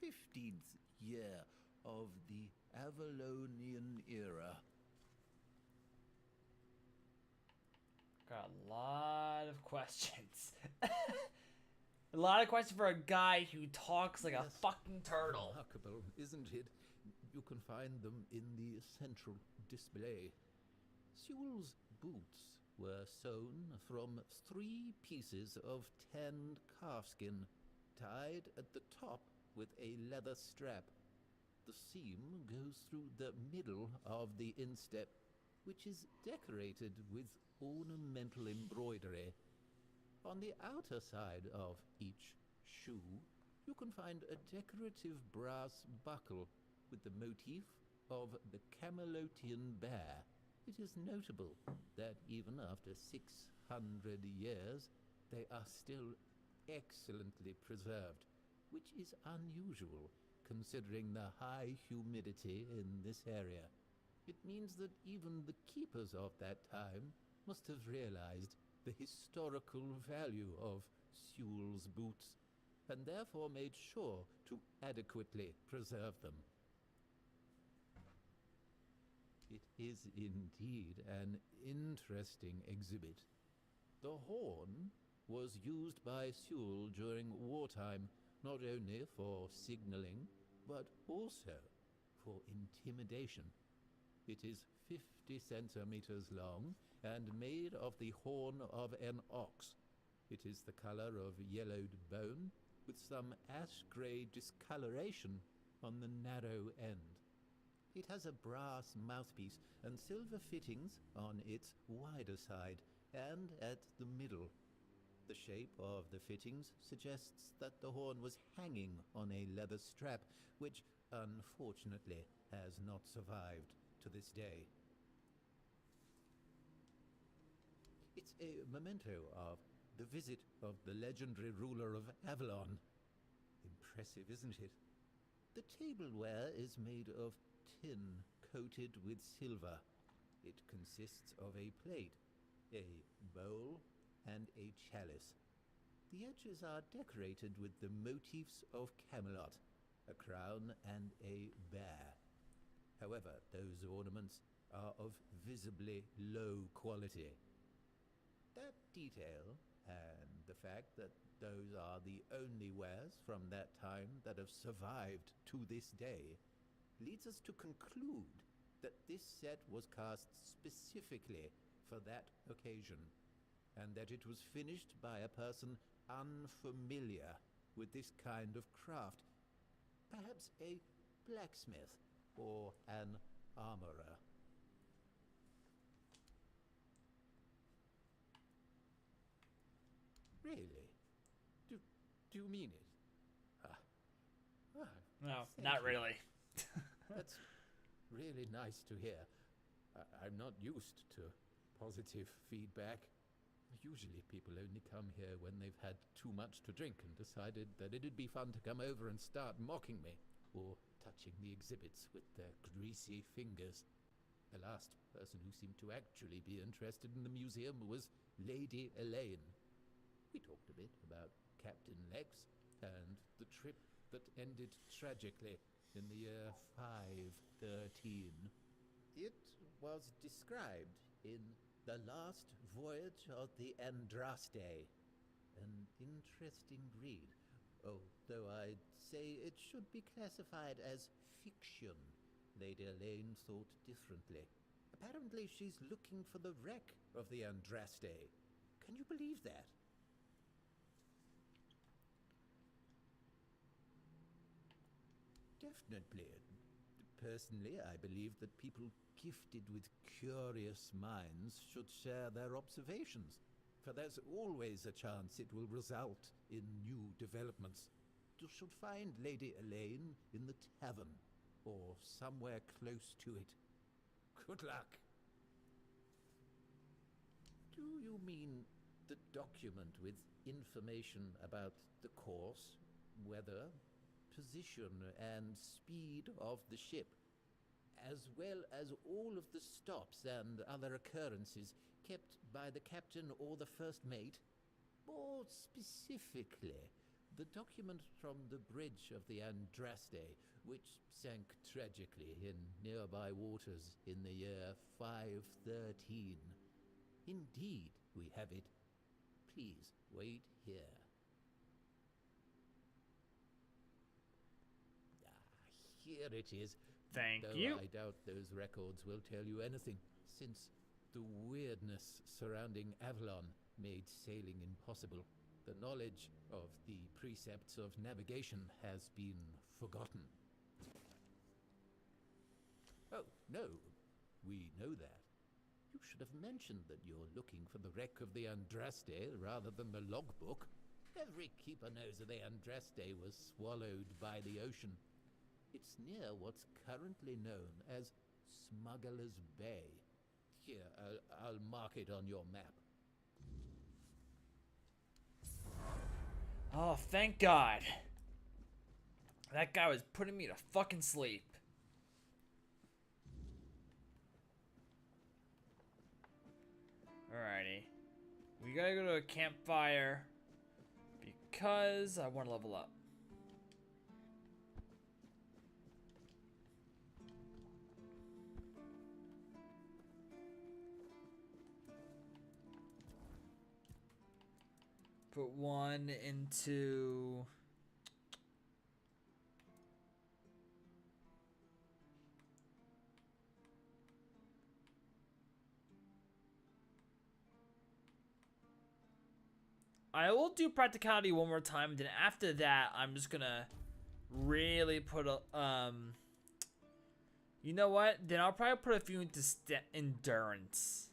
15th year of the Avalonian era. Got a lot of questions. A lot of questions for a guy who talks like a fucking turtle. Remarkable, isn't it? You can find them in the central display. Sewell's boots were sewn from 3 pieces of tanned calfskin, tied at the top with a leather strap. The seam goes through the middle of the instep, which is decorated with ornamental embroidery. On the outer side of each shoe, you can find a decorative brass buckle with the motif of the Camelotian bear. It is notable that even after 600 years, they are still excellently preserved, which is unusual considering the high humidity in this area. It means that even the keepers of that time must have realized the historical value of Sewell's boots, and therefore made sure to adequately preserve them. It is indeed an interesting exhibit. The horn was used by Sewell during wartime, not only for signaling, but also for intimidation. It is 50 centimeters long and made of the horn of an ox. It is the color of yellowed bone, with some ash-gray discoloration on the narrow end. It has a brass mouthpiece and silver fittings on its wider side and at the middle. The shape of the fittings suggests that the horn was hanging on a leather strap, which unfortunately has not survived to this day. It's a memento of the visit of the legendary ruler of Avalon. Impressive, isn't it? The tableware is made of tin coated with silver. It consists of a plate, a bowl, and a chalice. The edges are decorated with the motifs of Camelot, a crown and a bear. However, those ornaments are of visibly low quality. That detail, and the fact that those are the only wares from that time that have survived to this day, leads us to conclude that this set was cast specifically for that occasion. and that it was finished by a person unfamiliar with this kind of craft. Perhaps a blacksmith or an armorer. Really? Do you mean it? No, Thank not you. really. That's really nice to hear. I'm not used to positive feedback. Usually people only come here when they've had too much to drink and decided that it'd be fun to come over and start mocking me, or touching the exhibits with their greasy fingers. The last person who seemed to actually be interested in the museum was Lady Elaine. We talked a bit about Captain Lex and the trip that ended tragically in the year 513. It was described in The Last Voyage of the Andraste. An interesting read, although I'd say it should be classified as fiction. Lady Elaine thought differently. Apparently she's looking for the wreck of the Andraste. Can you believe that? Definitely. Personally, I believe that people gifted with curious minds should share their observations, for there's always a chance it will result in new developments. You should find Lady Elaine in the tavern, or somewhere close to it. Good luck. Do you mean the document with information about the course, weather, position and speed of the ship, as well as all of the stops and other occurrences kept by the captain or the first mate? More specifically, the document from the bridge of the Andraste, which sank tragically in nearby waters in the year 513. Indeed, we have it. Please wait here. Here it is. Thank Though you. I doubt those records will tell you anything, since the weirdness surrounding Avalon made sailing impossible. The knowledge of the precepts of navigation has been forgotten. Oh, no, we know that. You should have mentioned that you're looking for the wreck of the Andraste rather than the logbook. Every keeper knows that the Andraste was swallowed by the ocean. It's near what's currently known as Smuggler's Bay. Here, I'll mark it on your map. Oh, thank God. That guy was putting me to fucking sleep. Alrighty. We gotta go to a campfire because I want to level up. Put one into... I will do practicality one more time, then after that, I'm just gonna really put a, you know what? Then I'll probably put a few into endurance.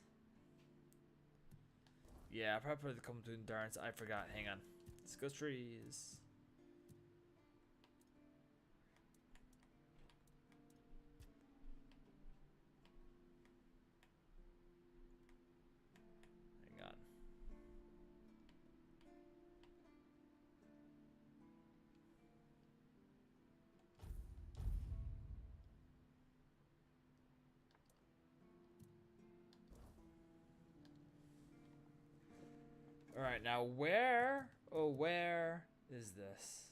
Yeah, I'll probably put a couple to endurance. I forgot. Hang on. Let's go trees. Hang on. Alright, now where is this?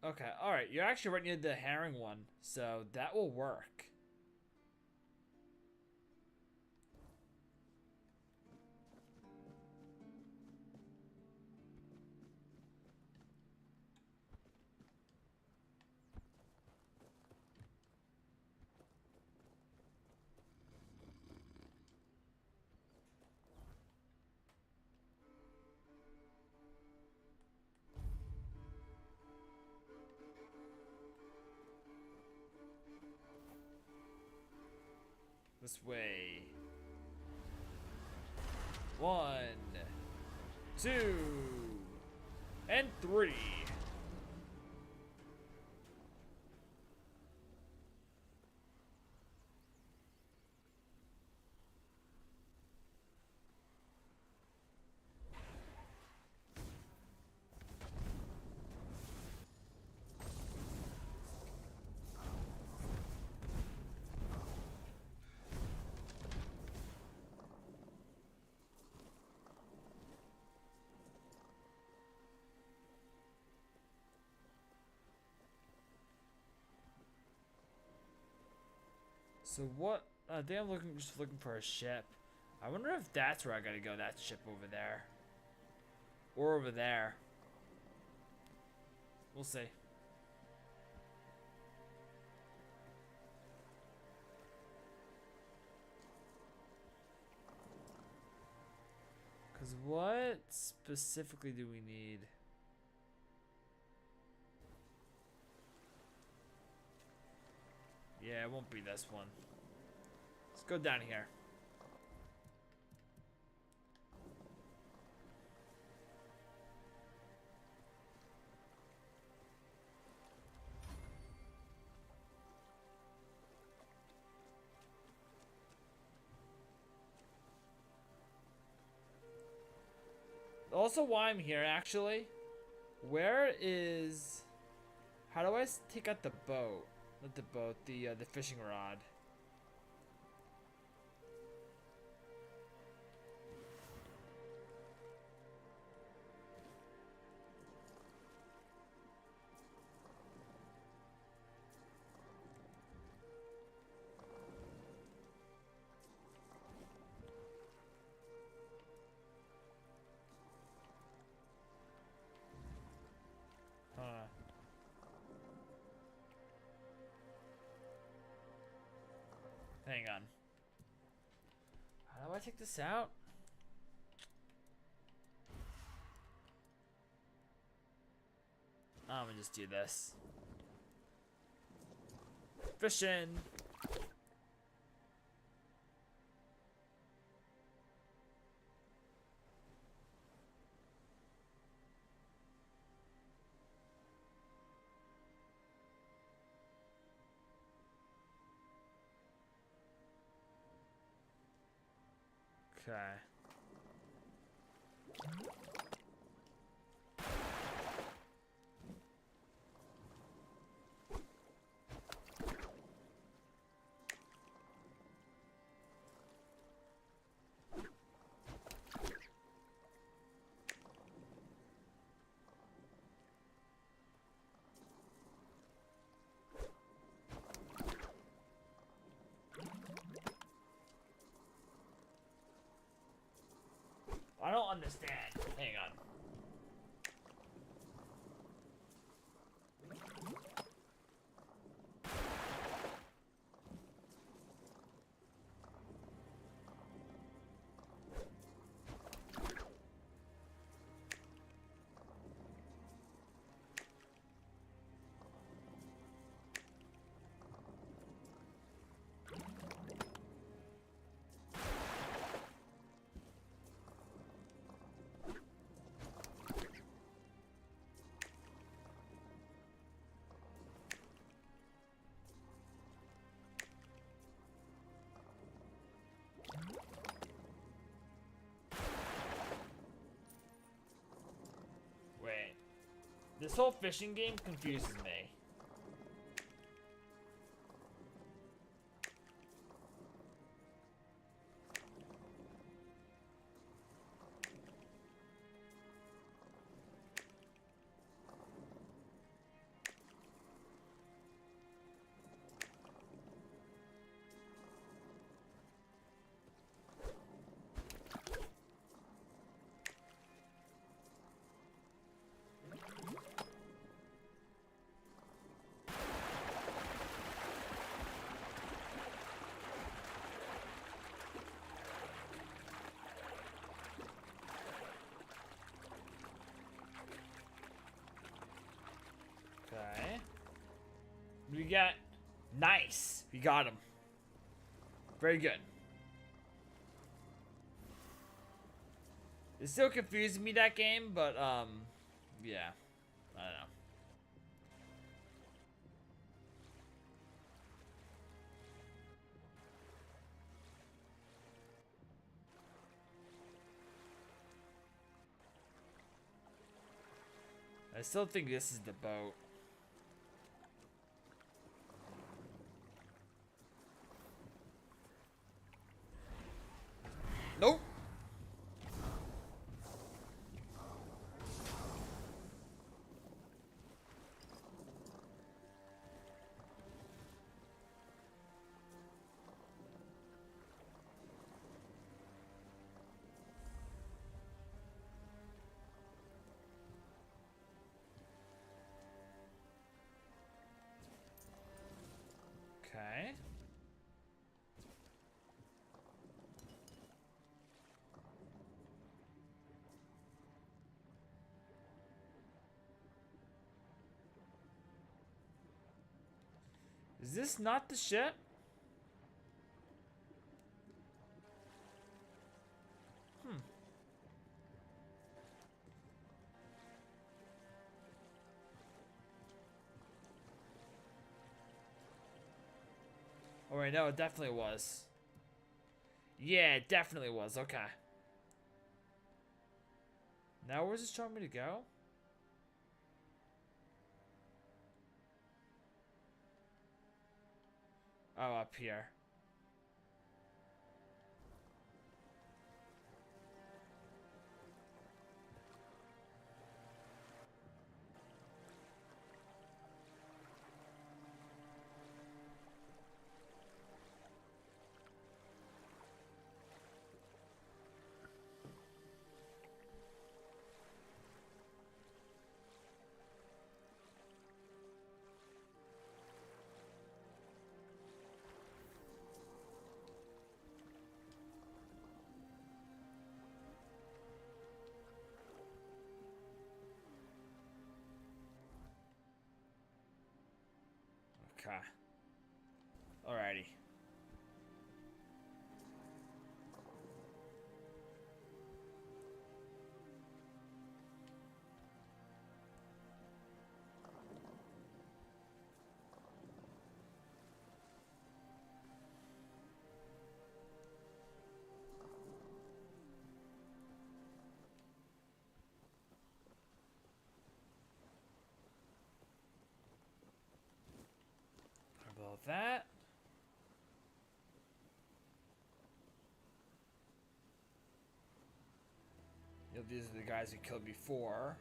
Okay, alright, you're actually right near the herring one, so that will work. This way. 1, 2, and 3. So what? I think I'm just looking for a ship. I wonder if that's where I gotta go. That ship over there, or over there. We'll see. Cause what specifically do we need? Yeah, it won't be this one. Let's go down here. Also, why I'm here, actually. Where is... How do I take out the boat? Not the boat, the fishing rod. Huh. Hang on. How do I take this out? I'm gonna just do this. Fishing. Okay. I don't understand. Hang on. Wait. This whole fishing game confuses me. Okay. We got... Nice! We got him. Very good. It's still confusing me, that game, but, yeah. I don't know. I still think this is the boat. Nope. Okay. Is this not the ship? Oh wait, no, it definitely was. Yeah, it definitely was. Okay. Now where's this trying me to go? Oh, up here. Okay. Alrighty. How about that? You know, these are the guys we killed before.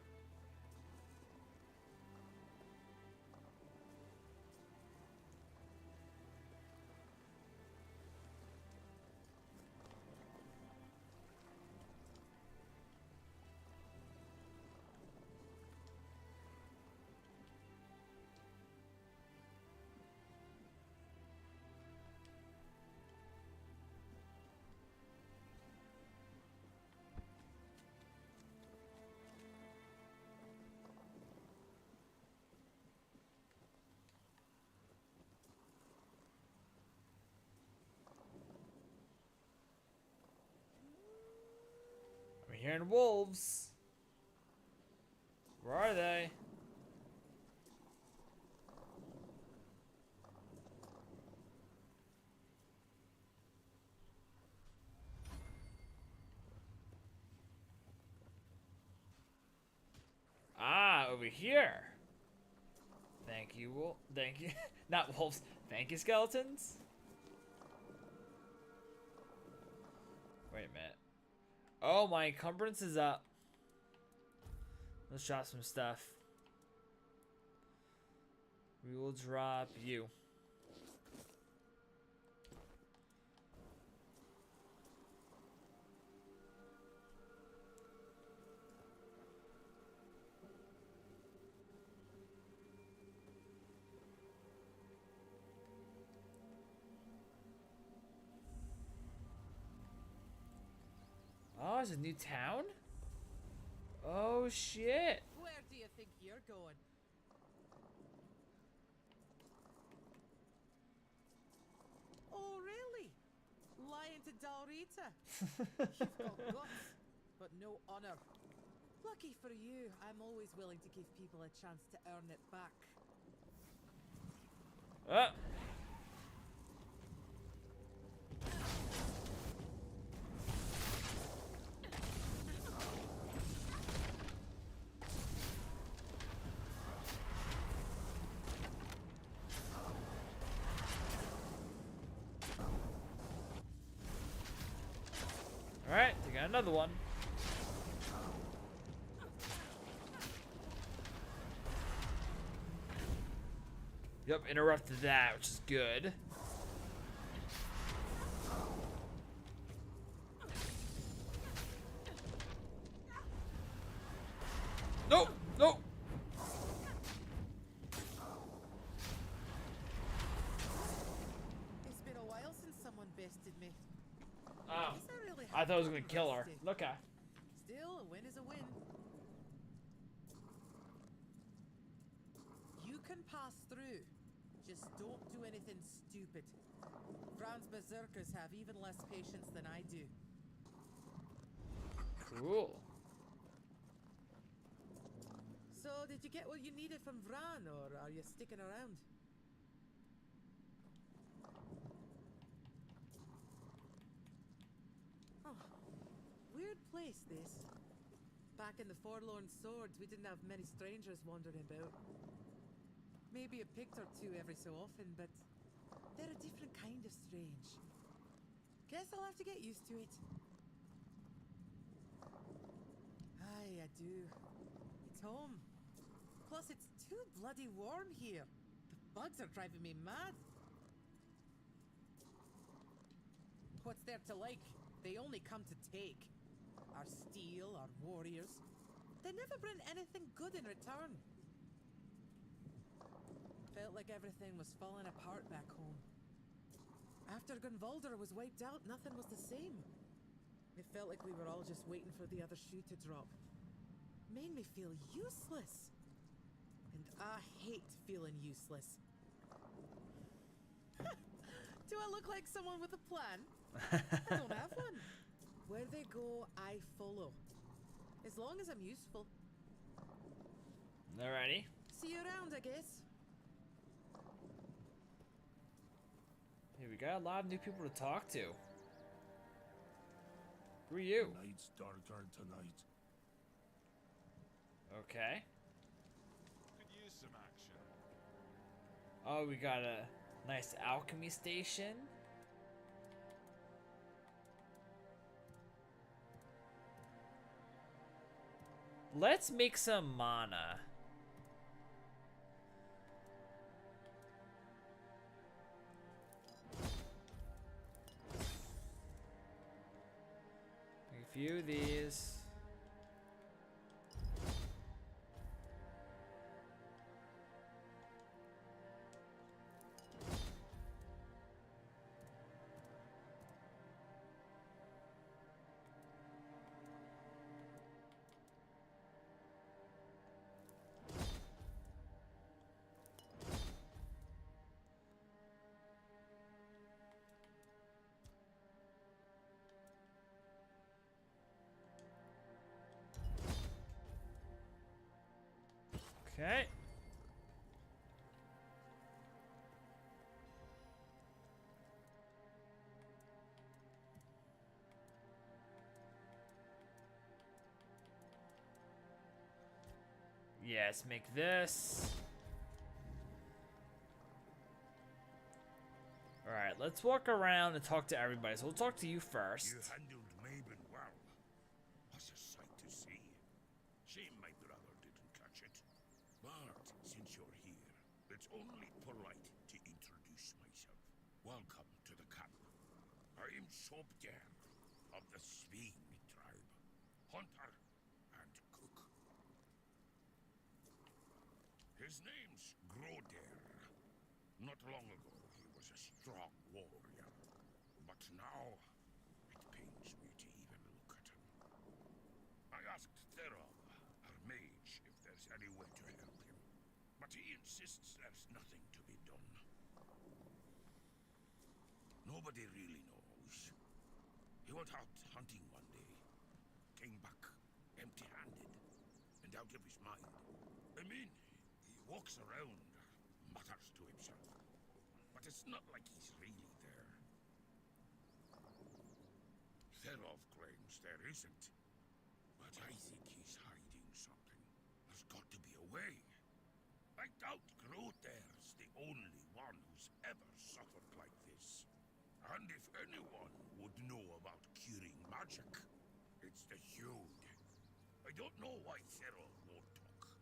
I'm hearing wolves. Where are they? Ah, over here. Thank you, thank you. Not wolves. Thank you, skeletons. Wait a minute. Oh, my encumbrance is up. Let's drop some stuff. We will drop you. Oh, it's a new town? Oh, shit. Where do you think you're going? Oh, really? playing to Dalrita. You've got guts, but no honor. Lucky for you, I'm always willing to give people a chance to earn it back. Alright, they got another one. Yep, interrupted that, which is good. Nope, nope. It's been a while since someone bested me. Oh, Guess I really I thought I was gonna haven't kill her. rested. Look at. Still, a win is a win. You can pass through. Just don't do anything stupid. Fran's berserkers have even less patience than I do. Cool. So, did you get what you needed from Vran, or are you sticking around? Oh, weird place, this. Back in the Forlorn Swords, we didn't have many strangers wandering about. Maybe a pict or two every so often, but they're a different kind of strange. Guess I'll have to get used to it. Aye, I do. It's home. Plus, it's too bloody warm here. The bugs are driving me mad. What's there to like? They only come to take. Our steel, our warriors. They never bring anything good in return. Felt like everything was falling apart back home. After Gunvalder was wiped out, nothing was the same. It felt like we were all just waiting for the other shoe to drop. Made me feel useless. And I hate feeling useless. Do I look like someone with a plan? I don't have one. Where they go, I follow. As long as I'm useful. Alrighty. See you around, I guess. Hey, we got a lot of new people to talk to. Who are you? The night's darker tonight. Okay. Could use some action. Oh, we got a nice alchemy station. Let's make some mana. Make a few of these. Okay. Yes, make this. Alright, let's walk around and talk to everybody. So we'll talk to you first. You handled Maven well. Was a sight to see. Shame my brother didn't catch it. But since you're here, it's only polite to introduce myself. Welcome to the camp. I am Sobder of the Sving tribe. Hunter and cook. His name's Groder. Not long ago, he was a strong warrior. But now, it pains me to even look at him. I asked Therov, our mage, if there's any way to help him. But he insists there's nothing to be done. Nobody really knows. He went out hunting one day, came back empty-handed and out of his mind. I mean, he walks around, mutters to himself, but it's not like he's really there. Therov claims there isn't, but I think he's hiding something. There's got to be a way. I doubt Grothere's the only one who's ever suffered like this. And if anyone would know about curing magic, it's the Hude. I don't know why Therov won't talk.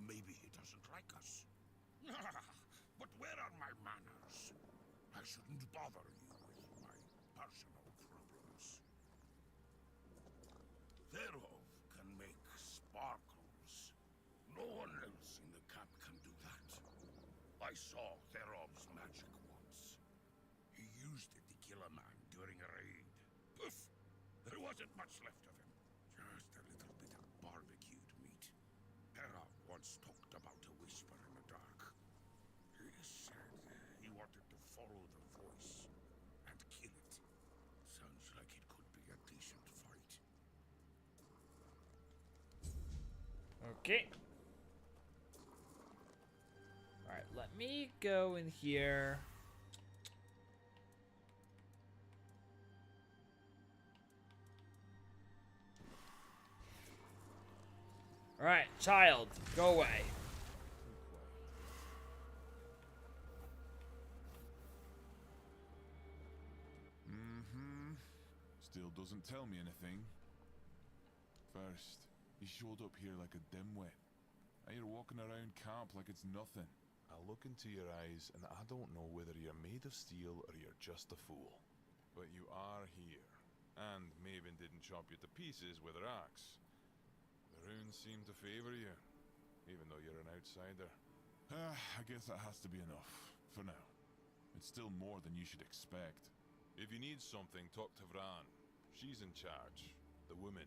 Maybe he doesn't like us. But where are my manners? I shouldn't bother you with my personal problems. Therov can make sparkles. No one else in the camp can do that. I saw Therov's magic once. He used it to kill a man during a raid. Poof! There wasn't much left of him. Just a little bit of barbecued meat. Therov once talked about a whisper in the dark. He said he wanted to follow the voice and kill it. Sounds like it could be a decent fight. Okay. Alright, let me go in here. Alright, child, go away. Still doesn't tell me anything. First, he showed up here like a dimwit. Now you're walking around camp like it's nothing. I look into your eyes and I don't know whether you're made of steel or you're just a fool. But you are here. And Maven didn't chop you to pieces with her axe. The runes seem to favor you, even though you're an outsider. I guess that has to be enough, for now. It's still more than you should expect. If you need something, talk to Vran. She's in charge. The woman.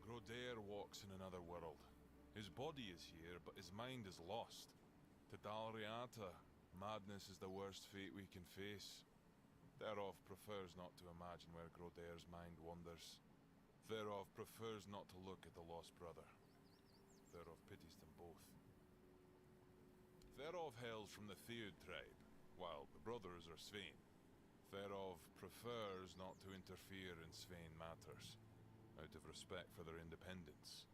Grodair walks in another world. His body is here, but his mind is lost. To Dalriata, madness is the worst fate we can face. Therov prefers not to imagine where Grodair's mind wanders. Therov prefers not to look at the lost brother. Therov pities them both. Therov hails from the Theod tribe, while the brothers are Svein. Therov prefers not to interfere in Svein matters, out of respect for their independence.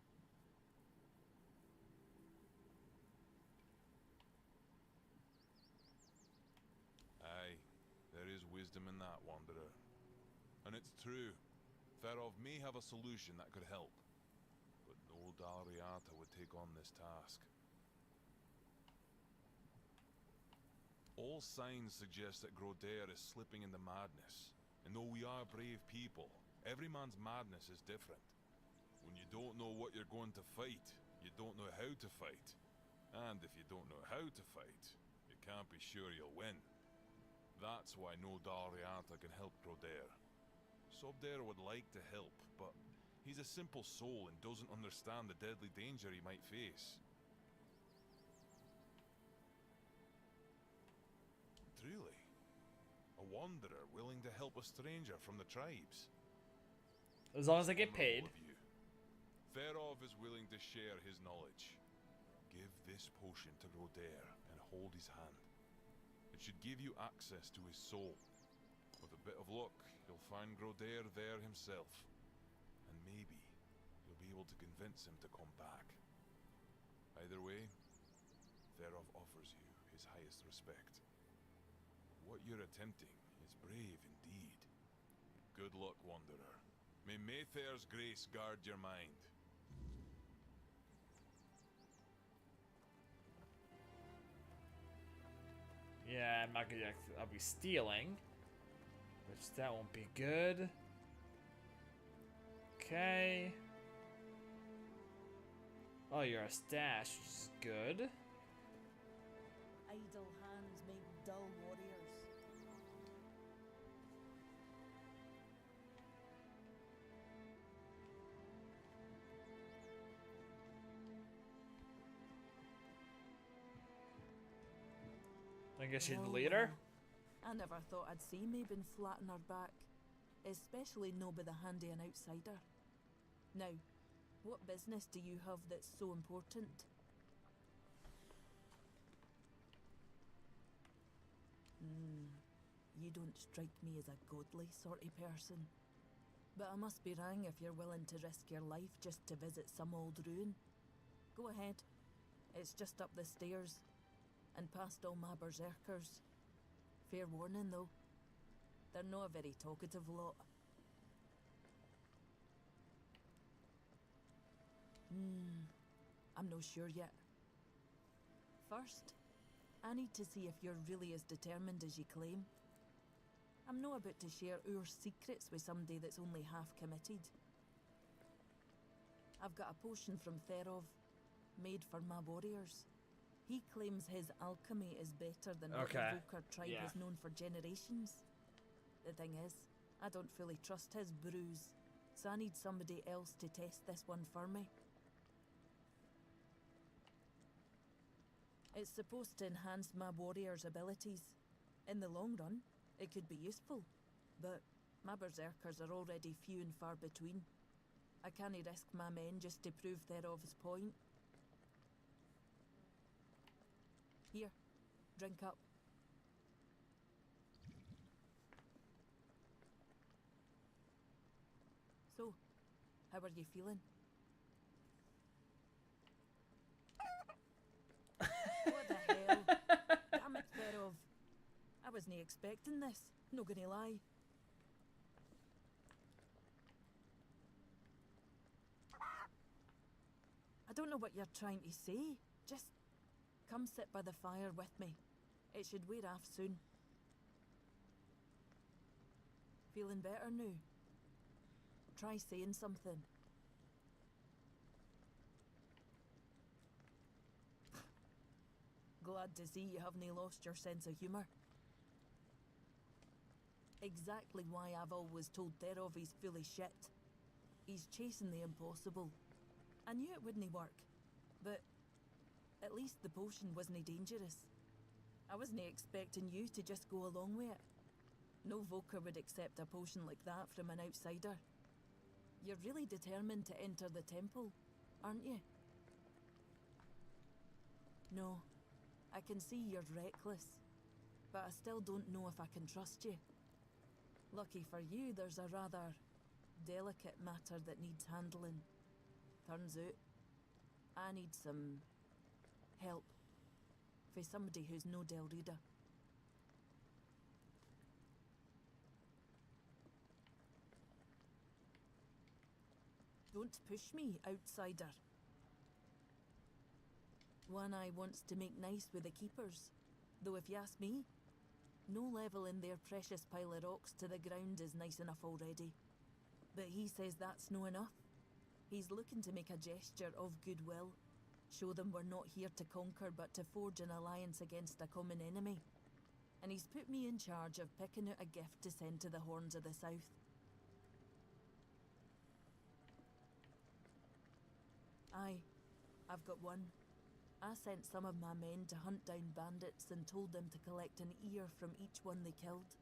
Aye, there is wisdom in that, Wanderer. And it's true, Therov may have a solution that could help, but no Dalriata would take on this task. All signs suggest that Grodair is slipping into madness, and though we are brave people, every man's madness is different. When you don't know what you're going to fight, you don't know how to fight. And if you don't know how to fight, you can't be sure you'll win. That's why no Dalriata can help Grodair. Sobdair would like to help, but he's a simple soul and doesn't understand the deadly danger he might face. Truly, a wanderer willing to help a stranger from the tribes. As long as I get paid. Therov is willing to share his knowledge. Give this potion to Grodair and hold his hand. It should give you access to his soul. With a bit of luck, you'll find Grodair there himself. And maybe you'll be able to convince him to come back. Either way, Therov offers you his highest respect. What you're attempting is brave indeed. Good luck, Wanderer. May Mayfair's grace guard your mind. Yeah, I'm not gonna. I'll be stealing, which that won't be good. Okay. Oh, you're a stash, which is good. Idle hands make dull warriors. I guess you're the leader. I never thought I'd see Mabon flat on her back, especially no by the hand of an outsider. Now, what business do you have that's so important? You don't strike me as a godly sort of person. But I must be wrong if you're willing to risk your life just to visit some old ruin. Go ahead. It's just up the stairs, and past all my berserkers. Fair warning, though. They're not a very talkative lot. I'm not sure yet. First, I need to see if you're really as determined as you claim. I'm not about to share our secrets with somebody that's only half committed. I've got a potion from Therov, made for my warriors. He claims his alchemy is better than what the Volker tribe has known for generations. The thing is, I don't fully trust his brews, so I need somebody else to test this one for me. It's supposed to enhance my warriors' abilities. In the long run, it could be useful, but my berserkers are already few and far between. I can't risk my men just to prove Therov's point. Here, drink up. So, how are you feeling? What the hell? Damn it, Therov. I wasn't expecting this, no gonna lie. I don't know what you're trying to say. Just come sit by the fire with me. It should wear off soon. Feeling better now? Try saying something. Glad to see you haven't lost your sense of humour. Exactly why I've always told Therov he's full of shit. He's chasing the impossible. I knew it wouldn't work, but at least the potion wasn't dangerous. I wasn't expecting you to just go along with it. No Volker would accept a potion like that from an outsider. You're really determined to enter the temple, aren't you? No, I can see you're reckless, but I still don't know if I can trust you. Lucky for you, there's a rather delicate matter that needs handling. Turns out, I need some help for somebody who's no Del Rita. Don't push me, outsider. One Eye wants to make nice with the keepers, though if you ask me, no level in their precious pile of rocks to the ground is nice enough already. But he says that's no enough. He's looking to make a gesture of goodwill, show them we're not here to conquer but to forge an alliance against a common enemy. And he's put me in charge of picking out a gift to send to the Horns of the South. Aye, I've got one. I sent some of my men to hunt down bandits and told them to collect an ear from each one they killed.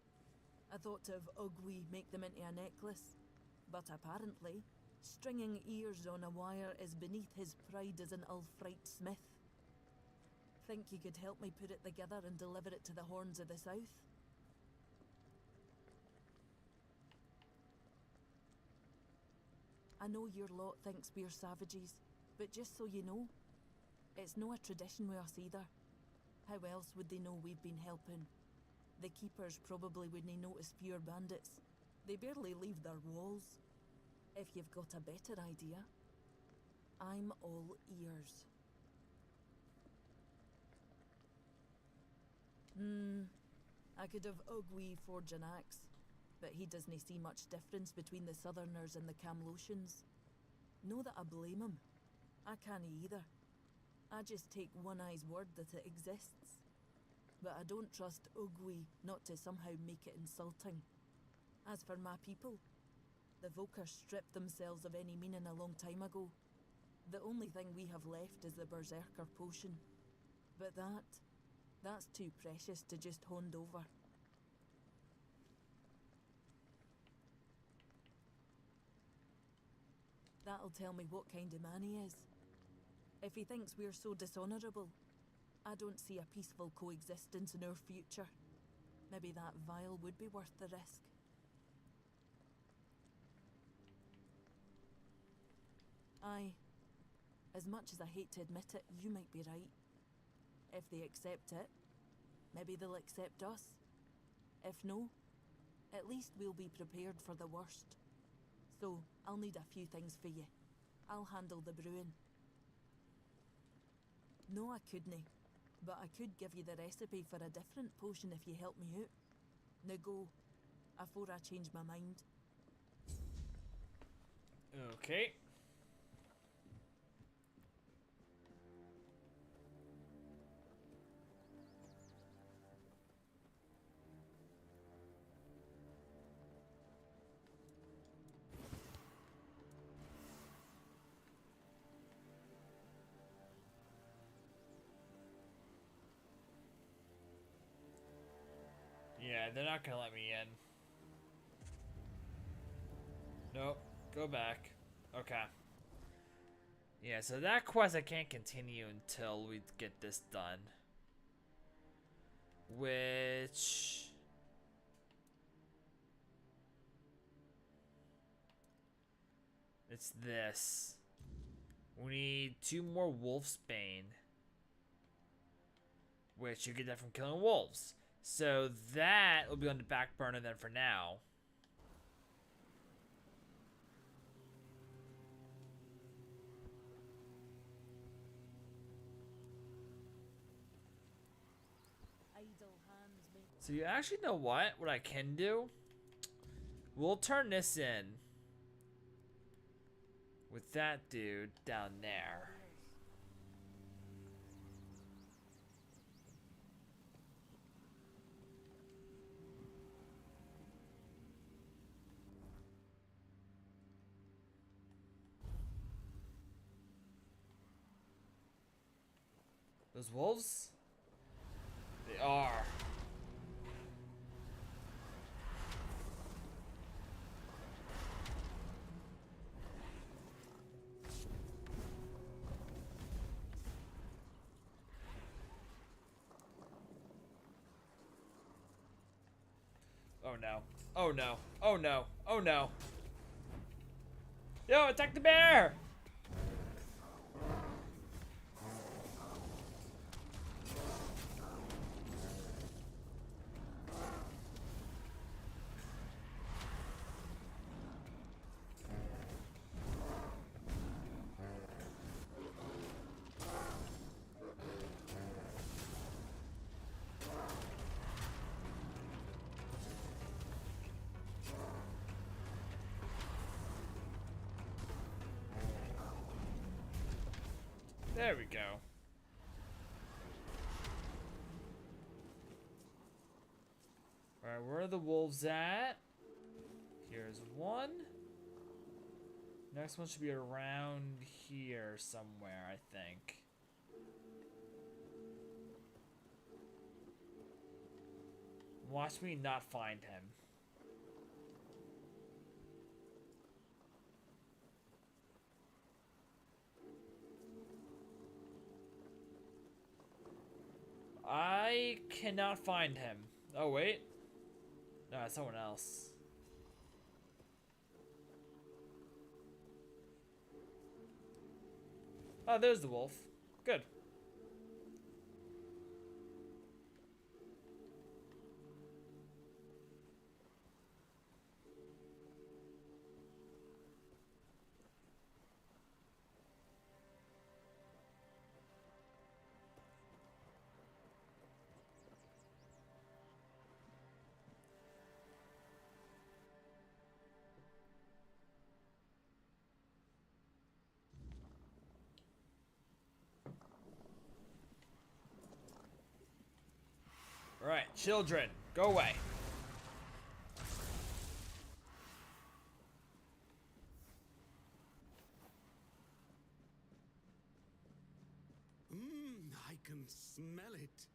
I thought of Ugwi make them into a necklace, but apparently, stringing ears on a wire is beneath his pride as an Ulfrite smith. Think you could help me put it together and deliver it to the Horns of the South? I know your lot thinks we're savages, but just so you know, it's no a tradition with us either. How else would they know we've been helping? The keepers probably wouldn't notice fewer bandits. They barely leave their walls. If you've got a better idea, I'm all ears. I could have Ugwi forge an axe, but he doesn't see much difference between the Southerners and the Camlotians. No that I blame him. I can't either. I just take One Eye's word that it exists. But I don't trust Ugwi not to somehow make it insulting. As for my people, the Volker stripped themselves of any meaning a long time ago. The only thing we have left is the Berserker potion. But that's too precious to just hand over. That'll tell me what kind of man he is. If he thinks we're so dishonourable, I don't see a peaceful coexistence in our future. Maybe that vial would be worth the risk. Aye. As much as I hate to admit it, you might be right. If they accept it, maybe they'll accept us. If no, at least we'll be prepared for the worst. So, I'll need a few things for you. I'll handle the brewing. No, I couldn't, but I could give you the recipe for a different potion if you help me out. Now go, afore I change my mind. Okay. Yeah, they're not gonna let me in. Nope. Go back. Okay. Yeah, so that quest I can't continue until we get this done. Which... it's this. We need 2 more Wolfsbane. Which you get that from killing wolves. So that will be on the back burner then for now. So you actually know what? What I can do? We'll turn this in. With that dude down there. Those wolves? They are. Oh no. Oh no. Oh no. Oh no. Yo, attack the bear! There we go. Alright, where are the wolves at? Here's one. Next one should be around here somewhere, I think. Watch me not find him. I cannot find him. Oh, wait. No, it's someone else. Oh, there's the wolf. Good. Alright, children, go away. I can smell it.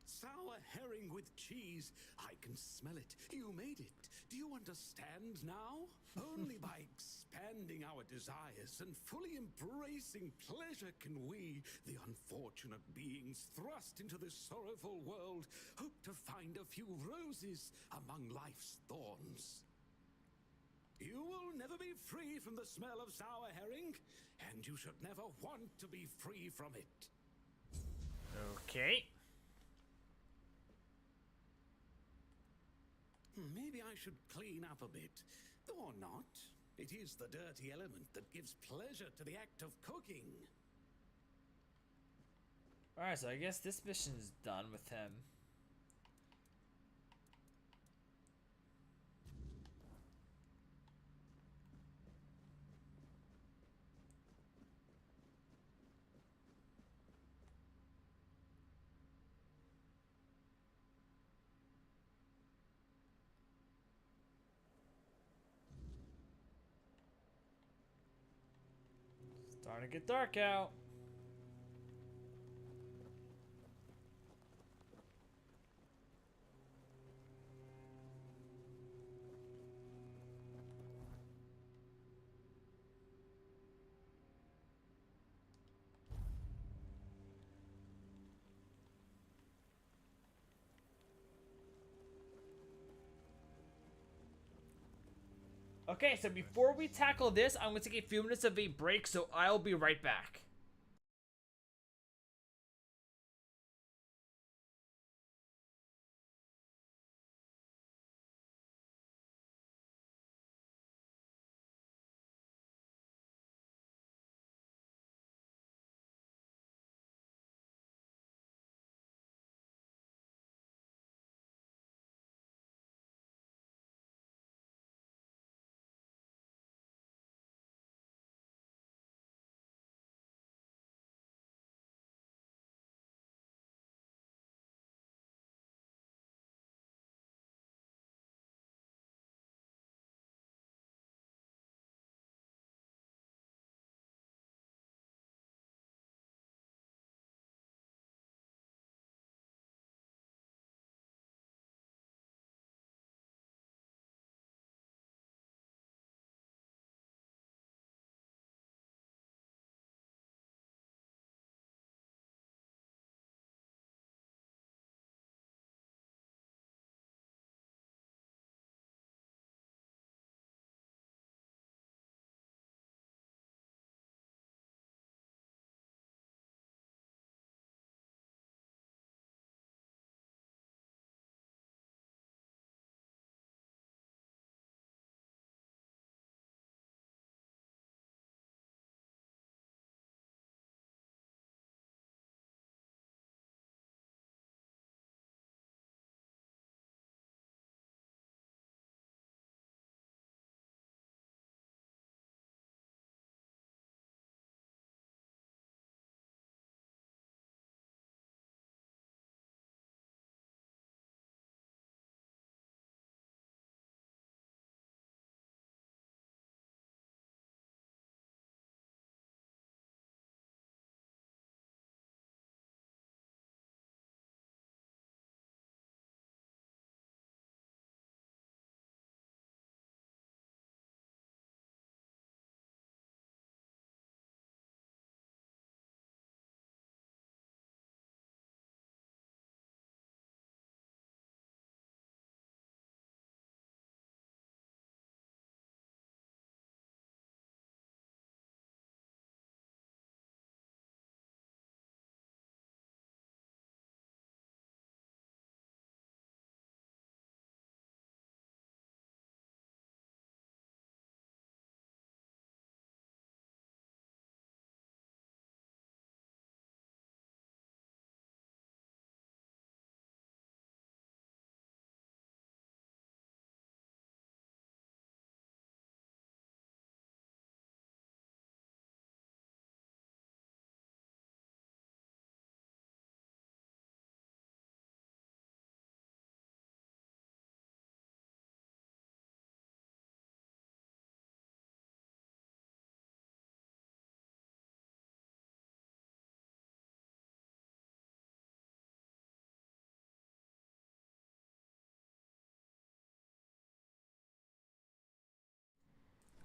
Sour herring with cheese. I can smell it. You made it. Do you understand now? Only by expanding our desires and fully embracing pleasure can we, the unfortunate beings thrust into this sorrowful world, hope to find a few roses among life's thorns. You will never be free from the smell of sour herring, and you should never want to be free from it. Okay. Maybe I should clean up a bit. Or not. It is the dirty element that gives pleasure to the act of cooking. Alright, so I guess this mission's done with him. Starting to get dark out. Okay, so before we tackle this, I'm going to take a few minutes of a break, so I'll be right back.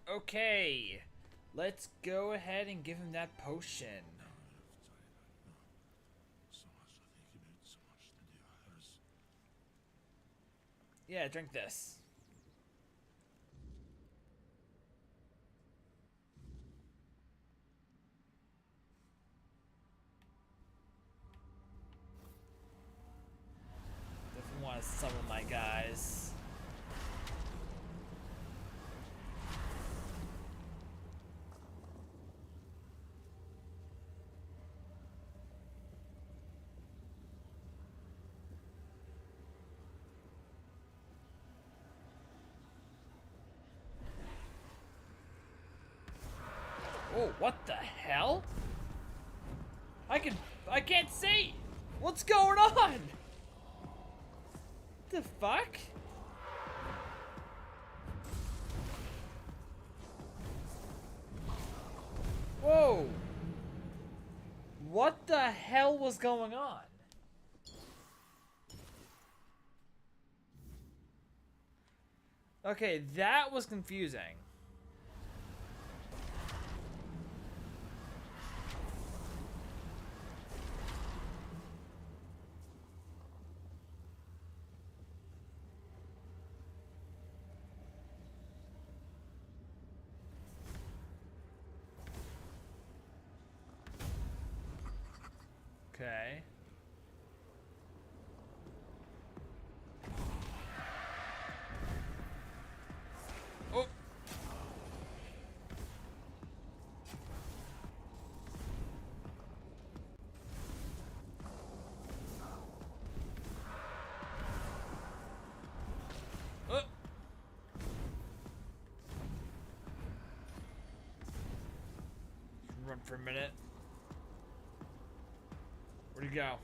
Okay. Let's go ahead and give him that potion. Yeah, drink this. Definitely want to summon my guys. Oh, what the hell? I can't see! What's going on? The fuck? Whoa! What the hell was going on? Okay, that was confusing. Okay. Oh. Oh. Run for a minute. Where'd he go?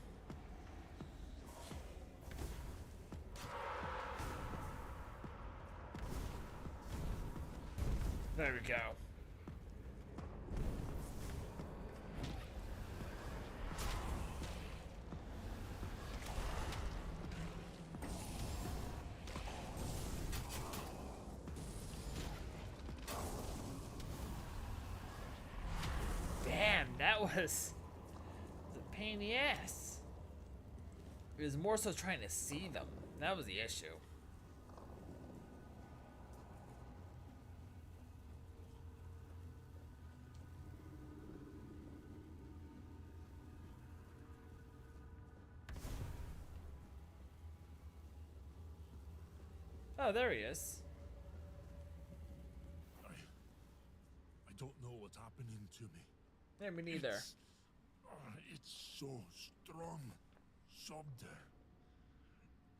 There we go. Damn, that was a pain in the ass. It was more so trying to see them. That was the issue. Oh, there he is. I don't know what's happening to me. Yeah, me neither. It's so strong. Sobder.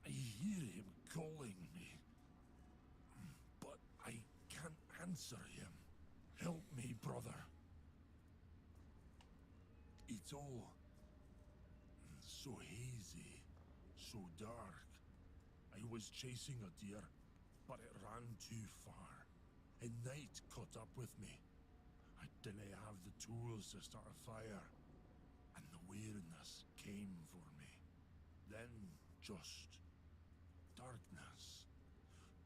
I hear him calling me. But I can't answer him. Help me, brother. It's all so hazy, so dark. I was chasing a deer, but it ran too far. And night caught up with me. I didn't have the tools to start a fire, and the weariness came for me. Then just darkness.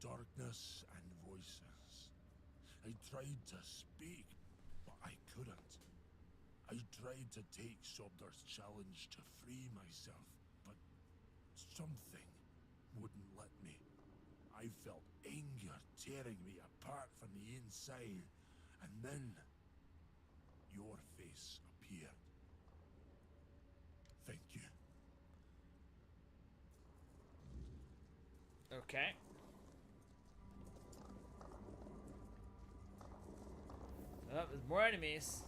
Darkness and voices. I tried to speak, but I couldn't. I tried to take Sobdar's challenge to free myself, but something wouldn't let me. I felt anger tearing me apart from the inside, and then your face appeared. Thank you. Okay. Oh, there's more enemies.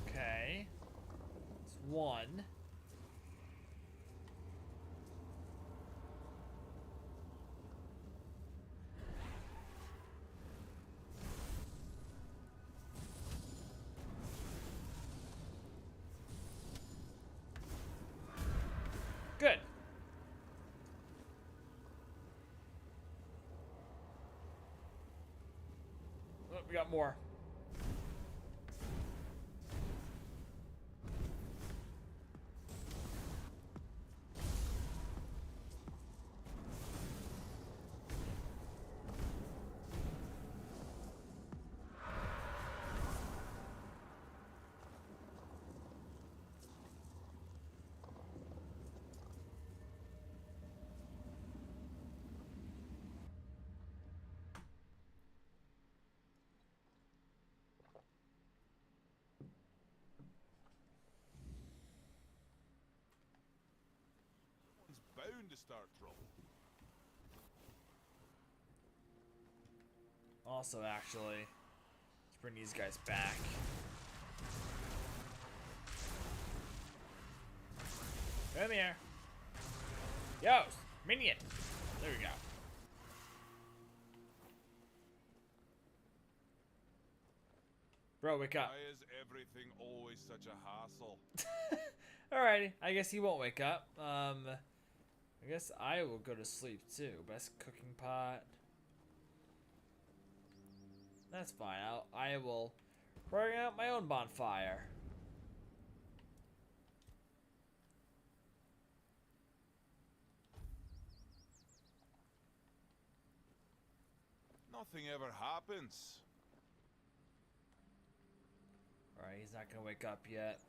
Okay. It's one. Good. Oh, we got more. It's bound to start trouble. Also, actually, let's bring these guys back. Come here. Yo, minion. There we go. Bro, wake up. Why is everything always such a hassle? Alrighty, I guess he won't wake up. I guess I will go to sleep too. Best cooking pot. That's fine. I will bring out my own bonfire. Nothing ever happens. Alright, he's not gonna wake up yet.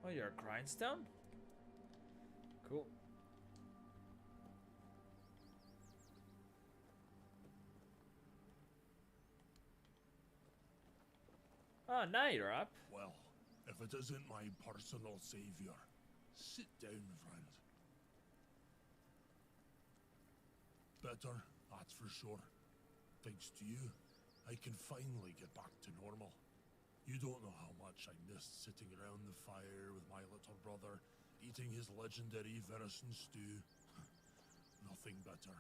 Oh, you're a grindstone? Cool. Oh, now you're up. Well, if it isn't my personal savior, sit down, friend. Better, that's for sure. Thanks to you, I can finally get back to normal. You don't know how much I missed sitting around the fire with my little brother, eating his legendary venison stew. Nothing better.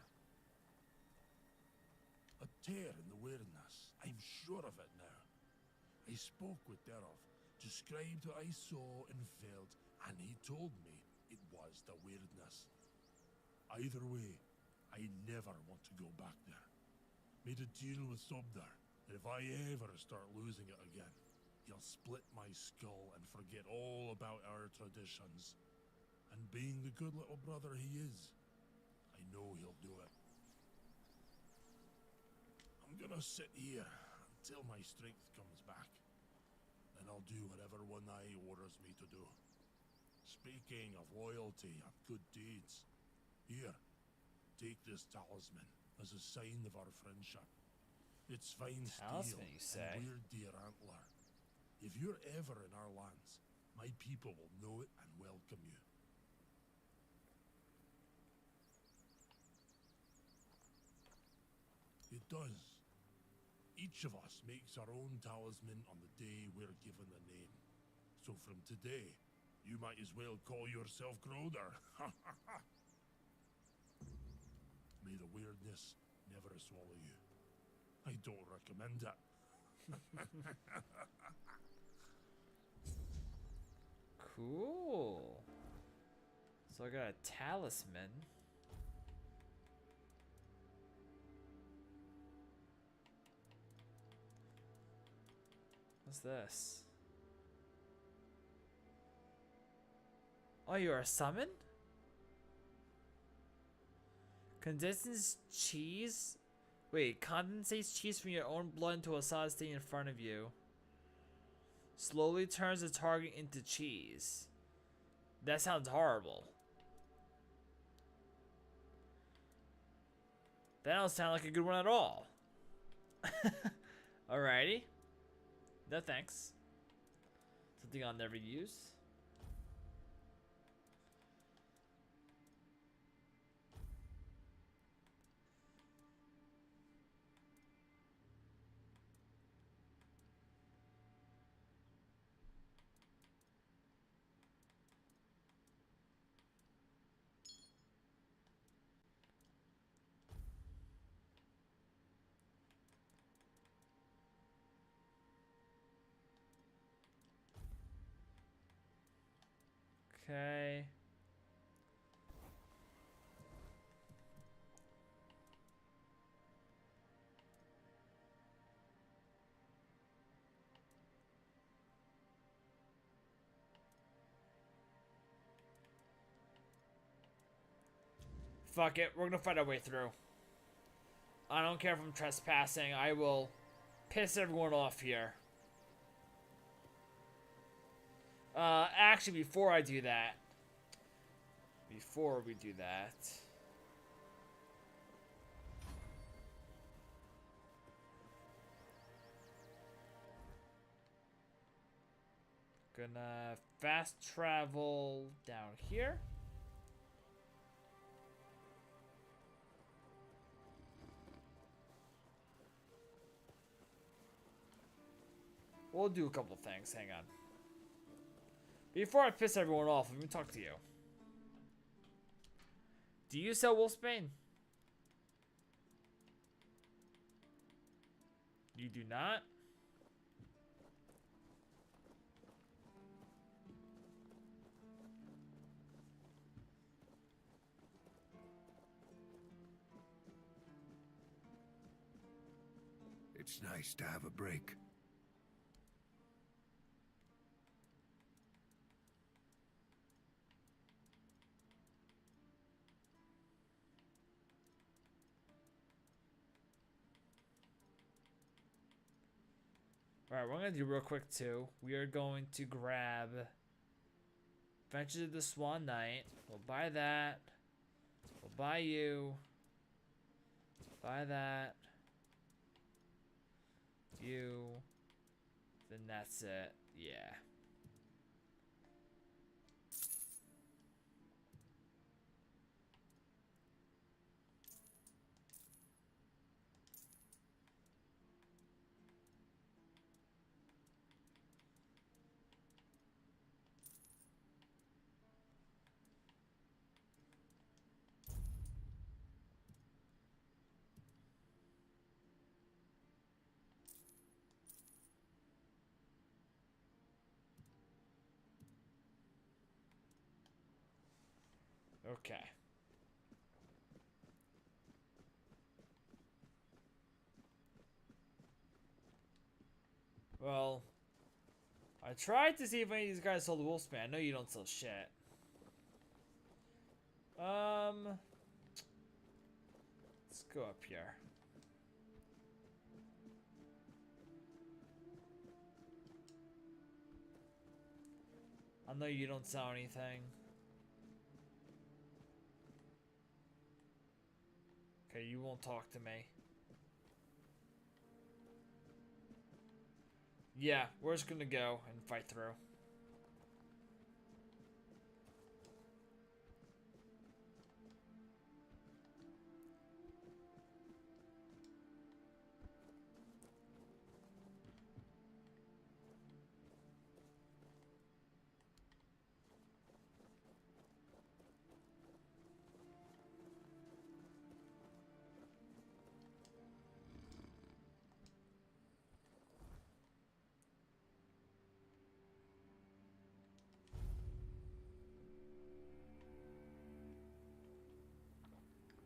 A tear in the weirdness. I'm sure of it now. I spoke with Derov, described what I saw and felt, and he told me it was the weirdness. Either way, I never want to go back there. Made a deal with Sobdar that if I ever start losing it again, he'll split my skull and forget all about our traditions. And being the good little brother he is, I know he'll do it. I'm gonna sit here until my strength comes back. Then I'll do whatever One Eye orders me to do. Speaking of loyalty and good deeds, here, take this talisman as a sign of our friendship. It's fine steel Talisman, you say? and weird deer antler. If you're ever in our lands, my people will know it and welcome you. It does. Each of us makes our own talisman on the day we're given a name. So from today, you might as well call yourself Groder. May the weirdness never swallow you. I don't recommend it. Cool. So I got a talisman. What's this? Oh, you're a summon? Condenses cheese? Wait, condensates cheese from your own blood into a solid state in front of you. Slowly turns the target into cheese. That sounds horrible. That don't sound like a good one at all. Alrighty. No thanks. Something I'll never use. Okay. Fuck it, we're gonna fight our way through. I don't care if I'm trespassing, I will piss everyone off here. Actually, before I do that, before we do that, gonna fast travel down here. We'll do a couple things, hang on. Before I piss everyone off, let me talk to you. Do you sell wolfsbane? You do not? It's nice to have a break. Alright, we're gonna do real quick too. We are going to grab Adventures of the Swan Knight. We'll buy that. We'll buy you. Buy that. You. Then that's it. Yeah. Okay. Well, I tried to see if any of these guys sold wolfsbane. I know you don't sell shit. Let's go up here. I know you don't sell anything. Okay, you won't talk to me. Yeah, we're just gonna go and fight through.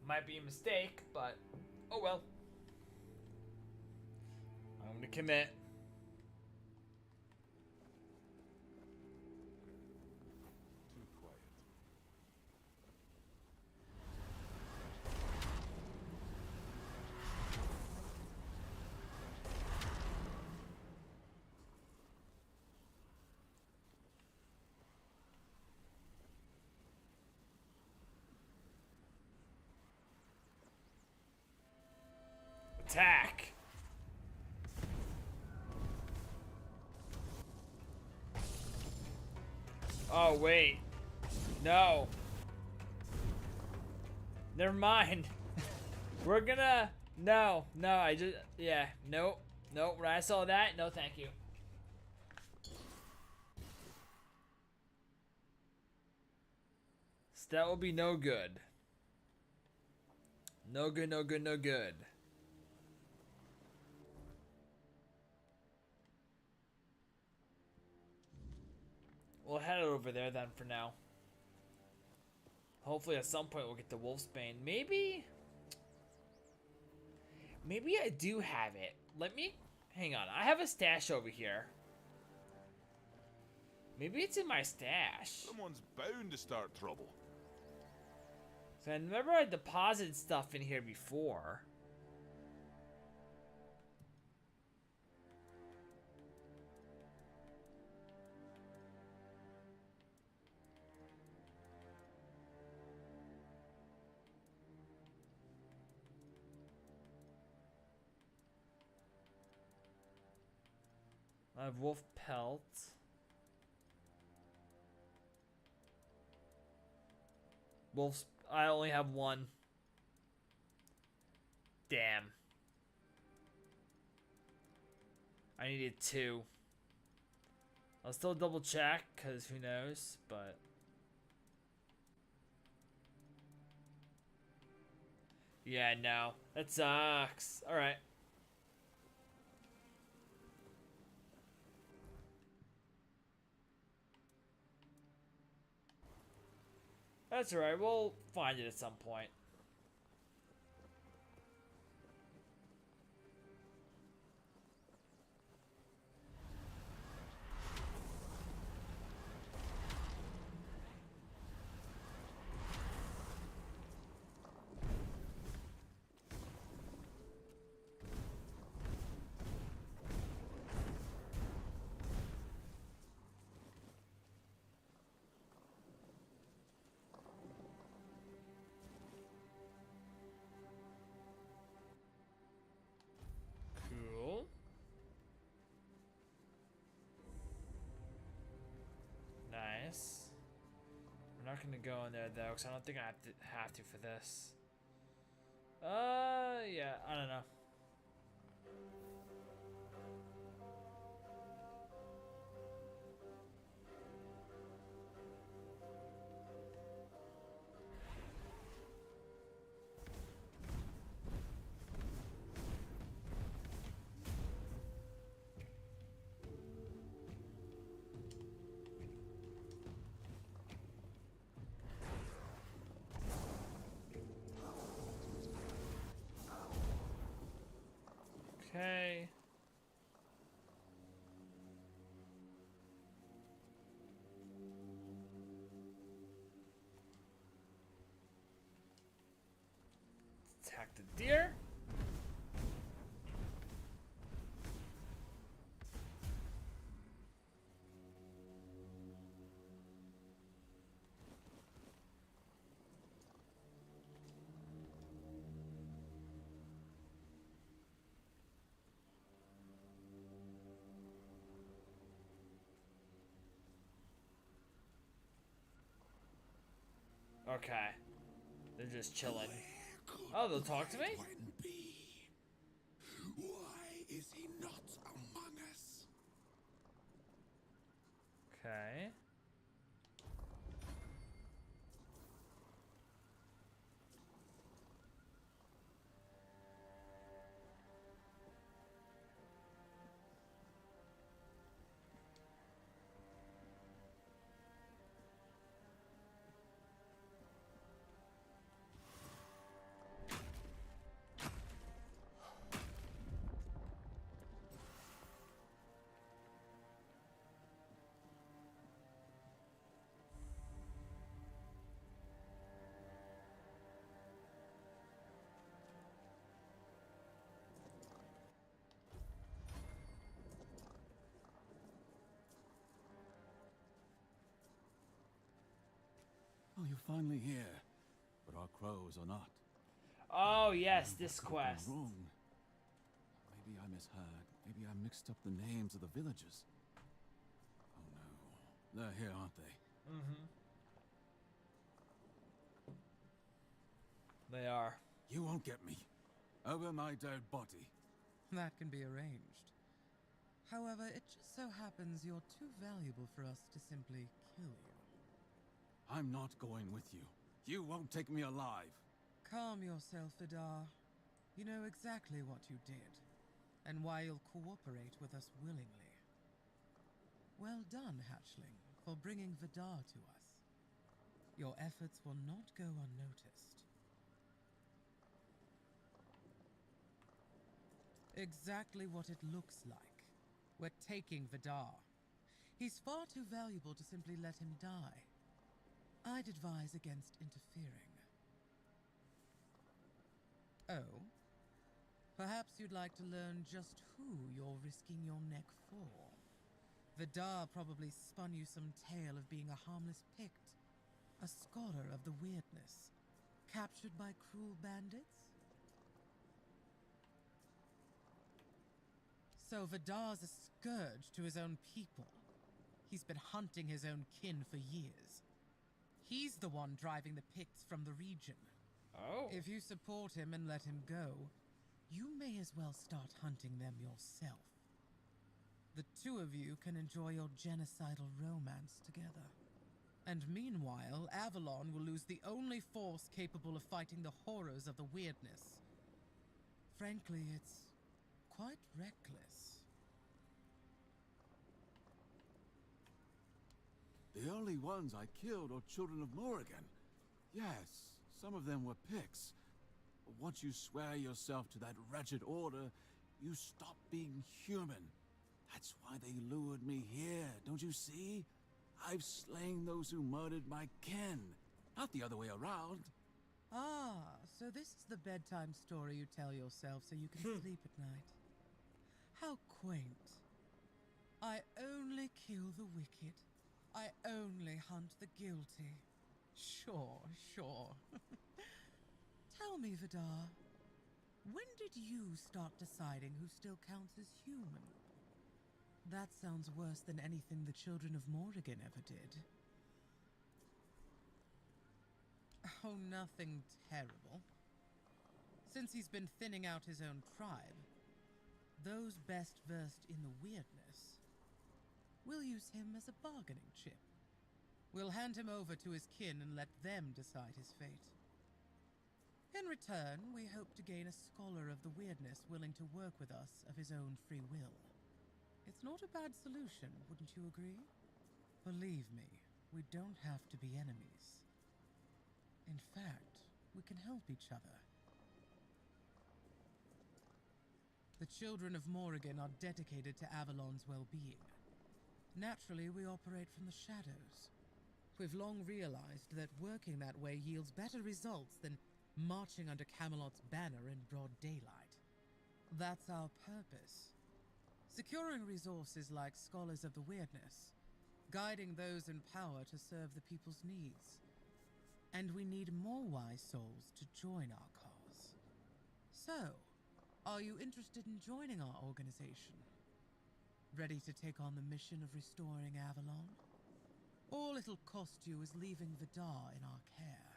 Might be a mistake, but oh well. I'm gonna commit. Too quiet. Attack! Oh, wait. No. Never mind. We're gonna... No, I just... Yeah, nope. When I saw that, no thank you. So that will be no good. No good. We'll head over there then for now. Hopefully at some point we'll get the Wolfsbane. Maybe I do have it. Let me, hang on. I have a stash over here. Maybe it's in my stash. Someone's bound to start trouble. So I remember I deposited stuff in here before. I have wolf pelt. Wolf's. I only have one. Damn. I needed 2. I'll still double check, because who knows, but. Yeah, no. That sucks. Alright. That's alright, we'll find it at some point. Cool. Nice. We're not gonna go in there though, because I don't think I have to for this. Yeah, I don't know. Okay. Attack the deer. Okay. They're just chilling. Oh, they'll talk to me? Why is he not among us? Okay. Oh, you're finally here. But our crows are not. Oh, yes, What this could have gone quest. wrong? Maybe I misheard. Maybe I mixed up the names of the villagers. Oh no. They're here, aren't they? Mm-hmm. They are. You won't get me. Over my dead body. That can be arranged. However, it just so happens you're too valuable for us to simply kill you. I'm not going with you. You won't take me alive. Calm yourself, Vidar. You know exactly what you did, and why you'll cooperate with us willingly. Well done, Hatchling, for bringing Vidar to us. Your efforts will not go unnoticed. Exactly what it looks like. We're taking Vidar. He's far too valuable to simply let him die. I'd advise against interfering. Oh? Perhaps you'd like to learn just who you're risking your neck for. Vidar probably spun you some tale of being a harmless Pict, a scholar of the weirdness, captured by cruel bandits? So Vidar's a scourge to his own people. He's been hunting his own kin for years. He's the one driving the Picts from the region. Oh. If you support him and let him go, you may as well start hunting them yourself. The two of you can enjoy your genocidal romance together. And meanwhile, Avalon will lose the only force capable of fighting the horrors of the weirdness. Frankly, it's quite reckless. The only ones I killed are children of Morrigan. Yes, some of them were Picts. But once you swear yourself to that wretched order, you stop being human. That's why they lured me here, don't you see? I've slain those who murdered my kin, not the other way around. Ah, so this is the bedtime story you tell yourself so you can sleep at night. How quaint. I only kill the wicked. I only hunt the guilty. Sure, sure. Tell me, Vidar, when did you start deciding who still counts as human? That sounds worse than anything the children of Morrigan ever did. Oh, nothing terrible. Since he's been thinning out his own tribe, those best versed in the weirdness, we'll use him as a bargaining chip. We'll hand him over to his kin and let them decide his fate. In return, we hope to gain a scholar of the weirdness willing to work with us of his own free will. It's not a bad solution, wouldn't you agree? Believe me, we don't have to be enemies. In fact, we can help each other. The children of Morrigan are dedicated to Avalon's well-being. Naturally, we operate from the shadows. We've long realized that working that way yields better results than marching under Camelot's banner in broad daylight. That's our purpose. Securing resources like scholars of the weirdness, guiding those in power to serve the people's needs. And we need more wise souls to join our cause. So, are you interested in joining our organization? Ready to take on the mission of restoring Avalon? All it'll cost you is leaving Vidar in our care.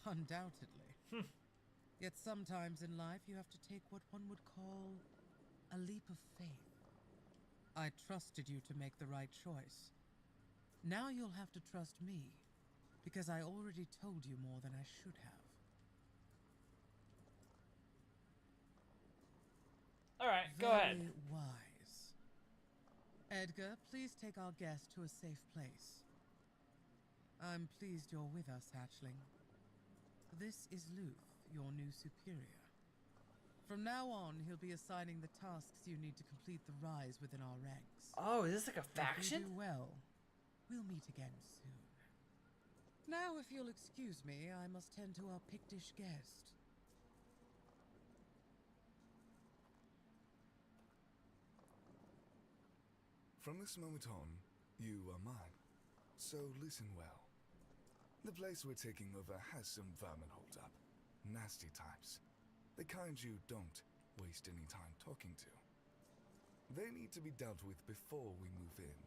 Undoubtedly. Yet sometimes in life you have to take what one would call a leap of faith. I trusted you to make the right choice. Now you'll have to trust me, because I already told you more than I should have. Alright, go ahead. Very wise. Edgar, please take our guest to a safe place. I'm pleased you're with us, Hatchling. This is Luth, your new superior. From now on, he'll be assigning the tasks you need to complete the rise within our ranks. Oh, is this like a faction? If you do well, we'll meet again soon. Now, if you'll excuse me, I must tend to our Pictish guest. From this moment on, you are mine. So listen well. The place we're taking over has some vermin holed up. Nasty types. The kind you don't waste any time talking to. They need to be dealt with before we move in.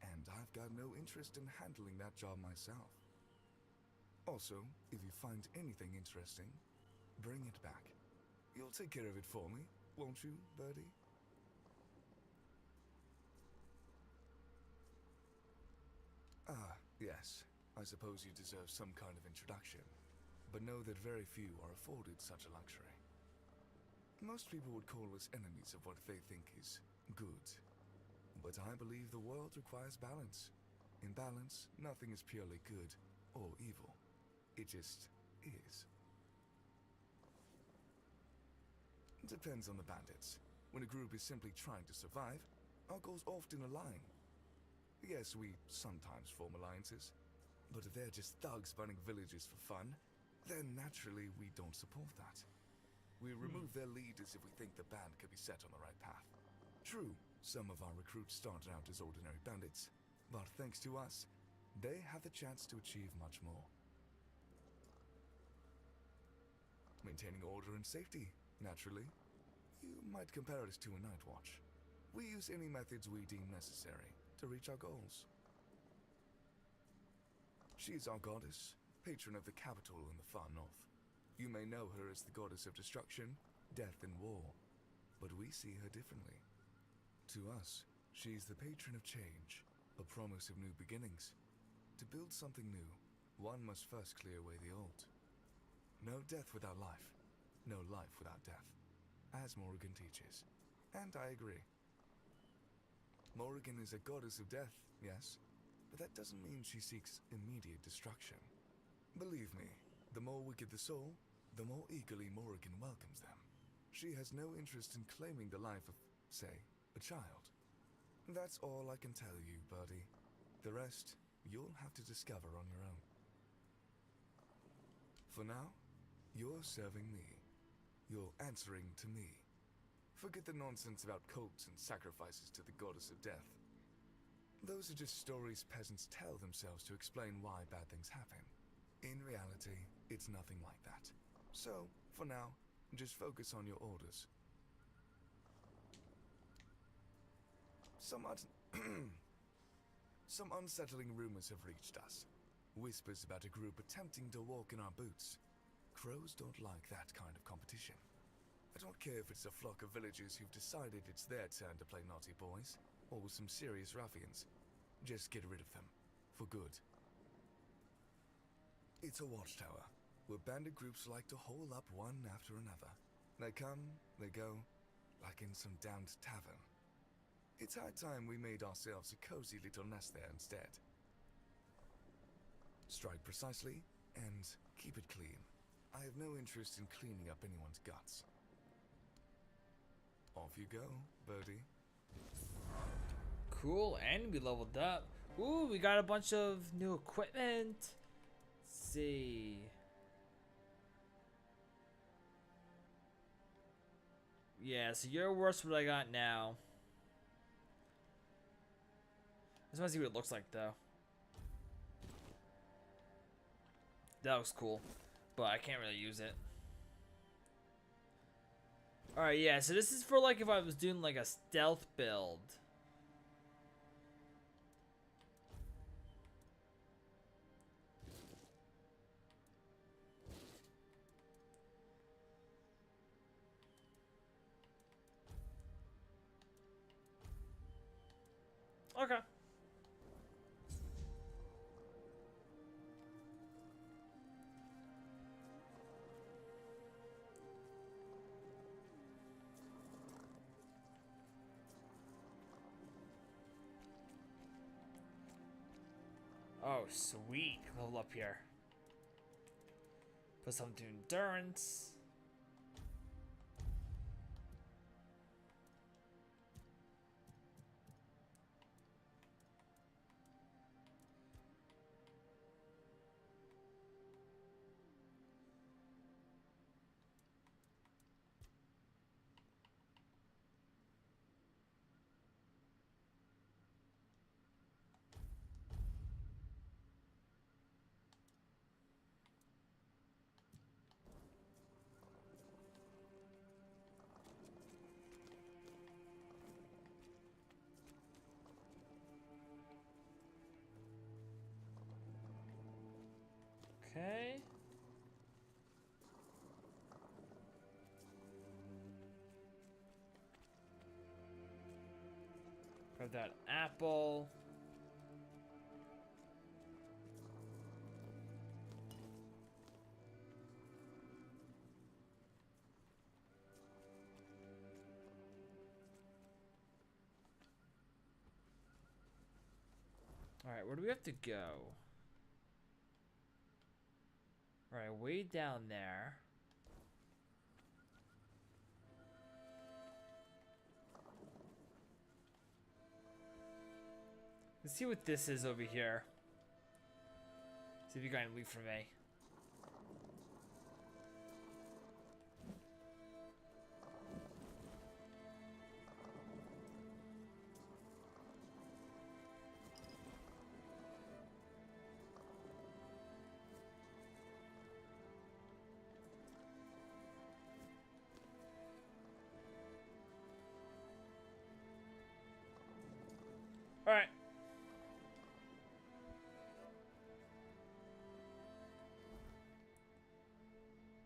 And I've got no interest in handling that job myself. Also, if you find anything interesting, bring it back. You'll take care of it for me, won't you, Birdie? Ah, yes. I suppose you deserve some kind of introduction, but know that very few are afforded such a luxury. Most people would call us enemies of what they think is good. But I believe the world requires balance. In balance, nothing is purely good or evil. It just is. It depends on the bandits. When a group is simply trying to survive, our goals often align. Yes, we sometimes form alliances, but if they're just thugs burning villages for fun, then naturally we don't support that. We remove their leaders if we think the band could be set on the right path. True, some of our recruits started out as ordinary bandits, but thanks to us, they have the chance to achieve much more. Maintaining order and safety, naturally. You might compare us to a night watch. We use any methods we deem necessary to reach our goals. She is our goddess, patron of the capital in the far north. You may know her as the goddess of destruction, death, and war, but we see her differently. To us, she is the patron of change, a promise of new beginnings. To build something new, one must first clear away the old. No death without life, no life without death, as Morrigan teaches. And I agree. Morrigan is a goddess of death, yes, but that doesn't mean she seeks immediate destruction. Believe me, the more wicked the soul, the more eagerly Morrigan welcomes them. She has no interest in claiming the life of, say, a child. That's all I can tell you, Birdie. The rest, you'll have to discover on your own. For now, you're serving me. You're answering to me. Forget the nonsense about cults and sacrifices to the goddess of death. Those are just stories peasants tell themselves to explain why bad things happen. In reality, it's nothing like that. So, for now, just focus on your orders. Some unsettling rumors have reached us. Whispers about a group attempting to walk in our boots. Crows don't like that kind of competition. I don't care if it's a flock of villagers who've decided it's their turn to play naughty boys, or some serious ruffians. Just get rid of them. For good. It's a watchtower, where bandit groups like to hole up one after another. They come, they go, like in some damned tavern. It's high time we made ourselves a cozy little nest there instead. Strike precisely, and keep it clean. I have no interest in cleaning up anyone's guts. Off you go, Birdie. Cool, and we leveled up. Ooh, we got a bunch of new equipment. Let's see. Yeah, so you're worse what I got now. I just want to see what it looks like, though. That looks cool, but I can't really use it. Alright, yeah, so this is for, like, if I was doing, like, a stealth build. Okay. Oh, sweet. Level up here. Put something to endurance. Okay. Grab that apple. Alright, where do we have to go? Alright, way down there. Let's see what this is over here. See if you got any loot for me. Alright.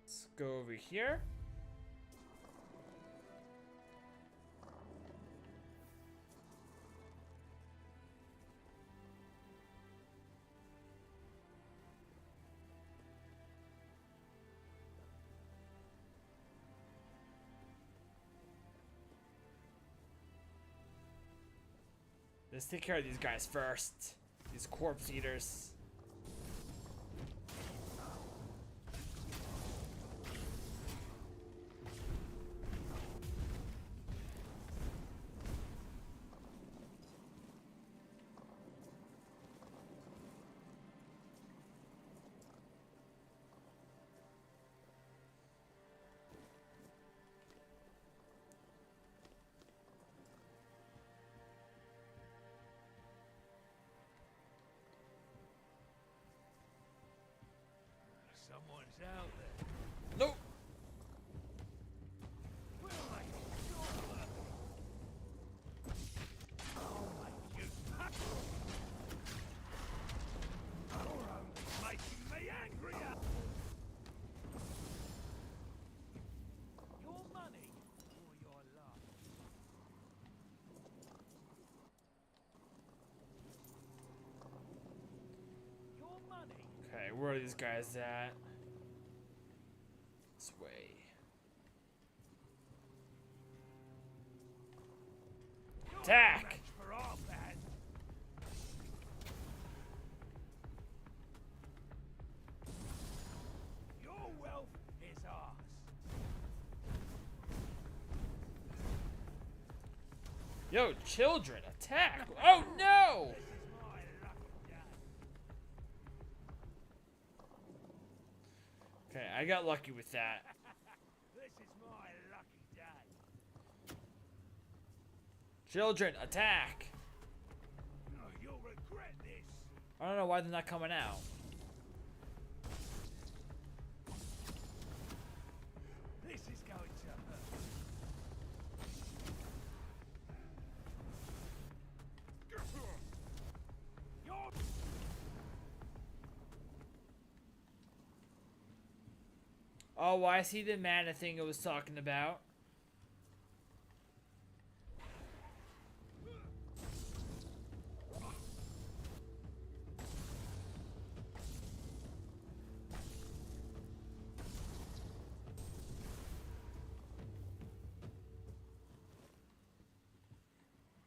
Let's go over here. Let's take care of these guys first. These corpse eaters. Someone's out there. Nope. Where am I? Oh my God. You're only making me angrier. Your money or your love? Your money. Okay, where are these guys at? This way. Attack! For our band. Your wealth is ours. Yo, children, attack! Oh no! This is my lucky day. Okay, I got lucky with that. This is my lucky day. Children, attack! Oh, you'll regret this. I don't know why they're not coming out. This is going to hurt. You're Oh, I see the mana thing I was talking about.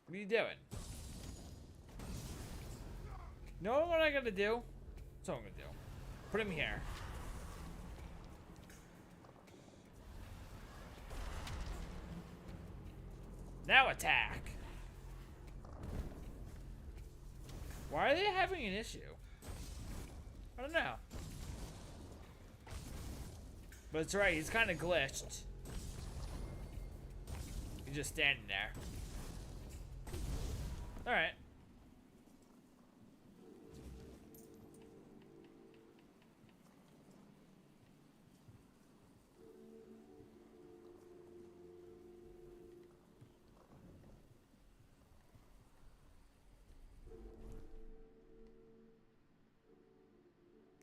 What are you doing? Know what I gotta do? That's what I'm gonna do. Put him here. Now attack! Why are they having an issue? I don't know. But it's right, he's kind of glitched. He's just standing there. Alright.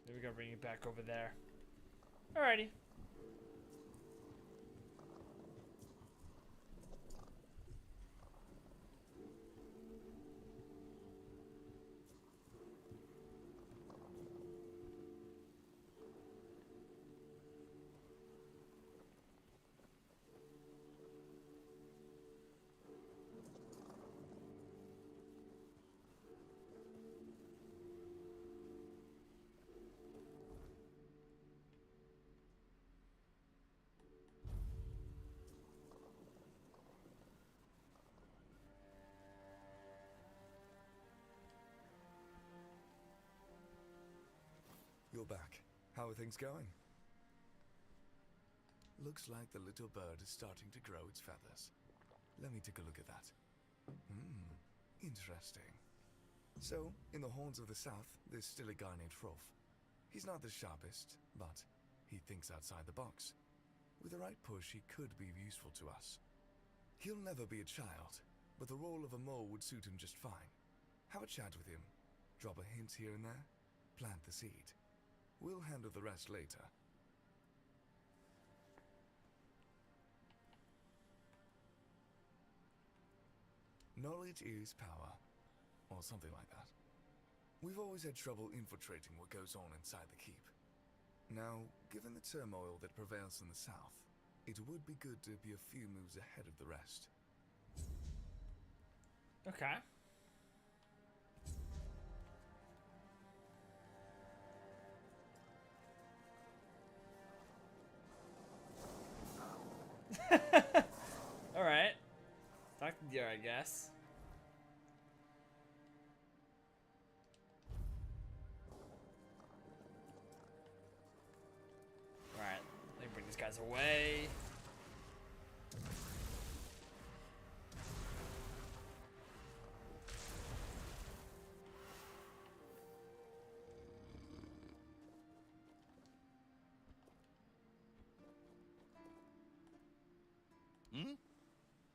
There we go, bring it back over there. Alrighty. How are things going? Looks like the little bird is starting to grow its feathers. Let me take a look at that. Interesting. So, in the horns of the south, there's still a guy named Rolf. He's not the sharpest, but he thinks outside the box. With the right push, he could be useful to us. He'll never be a child, but the role of a mole would suit him just fine. Have a chat with him, drop a hint here and there, plant the seed. We'll handle the rest later. Knowledge is power, or something like that. We've always had trouble infiltrating what goes on inside the keep. Now, given the turmoil that prevails in the south, it would be good to be a few moves ahead of the rest. Okay. Alright. Talk to deer, I guess. Alright, let me bring these guys away.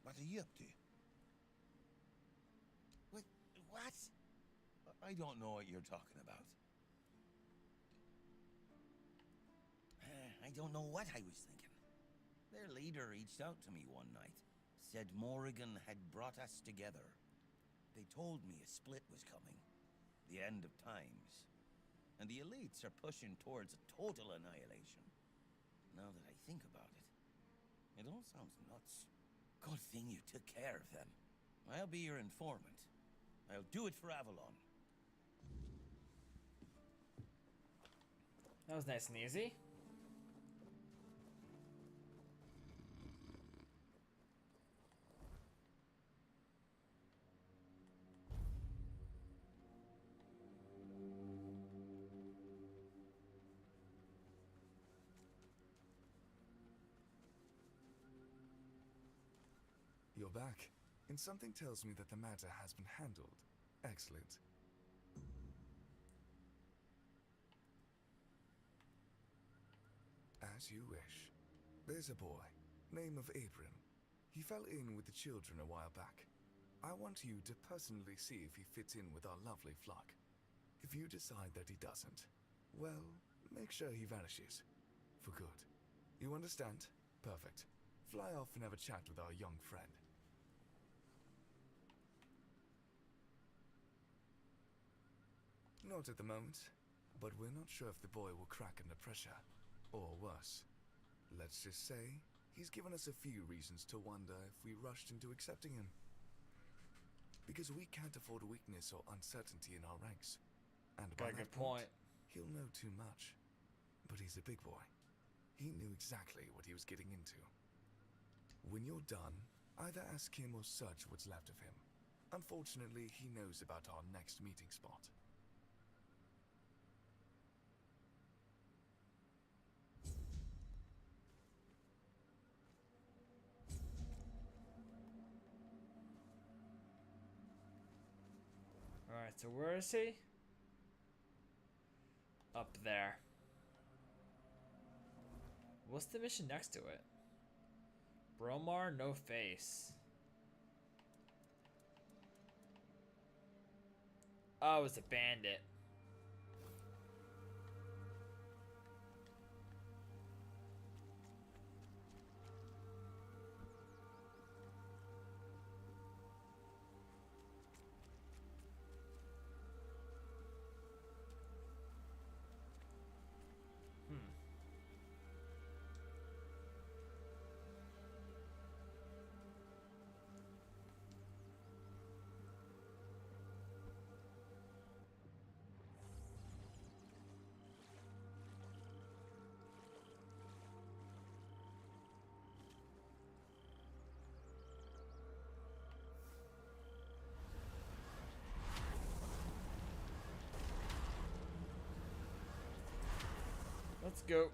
What are you up to? What? I don't know what you're talking about. I don't know what I was thinking. Their leader reached out to me one night. Said Morrigan had brought us together. They told me a split was coming. The end of times. And the elites are pushing towards a total annihilation. Now that I think about it, it all sounds nuts. Good thing you took care of them. I'll be your informant. I'll do it for Avalon. That was nice and easy. You're back, and something tells me that the matter has been handled. Excellent. As you wish. There's a boy, name of Abram. He fell in with the children a while back. I want you to personally see if he fits in with our lovely flock. If you decide that he doesn't, well, make sure he vanishes. For good. You understand? Perfect. Fly off and have a chat with our young friend. Not at the moment, but we're not sure if the boy will crack under pressure. Or worse. Let's just say, he's given us a few reasons to wonder if we rushed into accepting him. Because we can't afford weakness or uncertainty in our ranks. And by that point, he'll know too much. But he's a big boy. He knew exactly what he was getting into. When you're done, either ask him or search what's left of him. Unfortunately, he knows about our next meeting spot. Alright, so where is he? Up there. What's the mission next to it? Bromar, no face. Oh, it's a bandit. Let's go.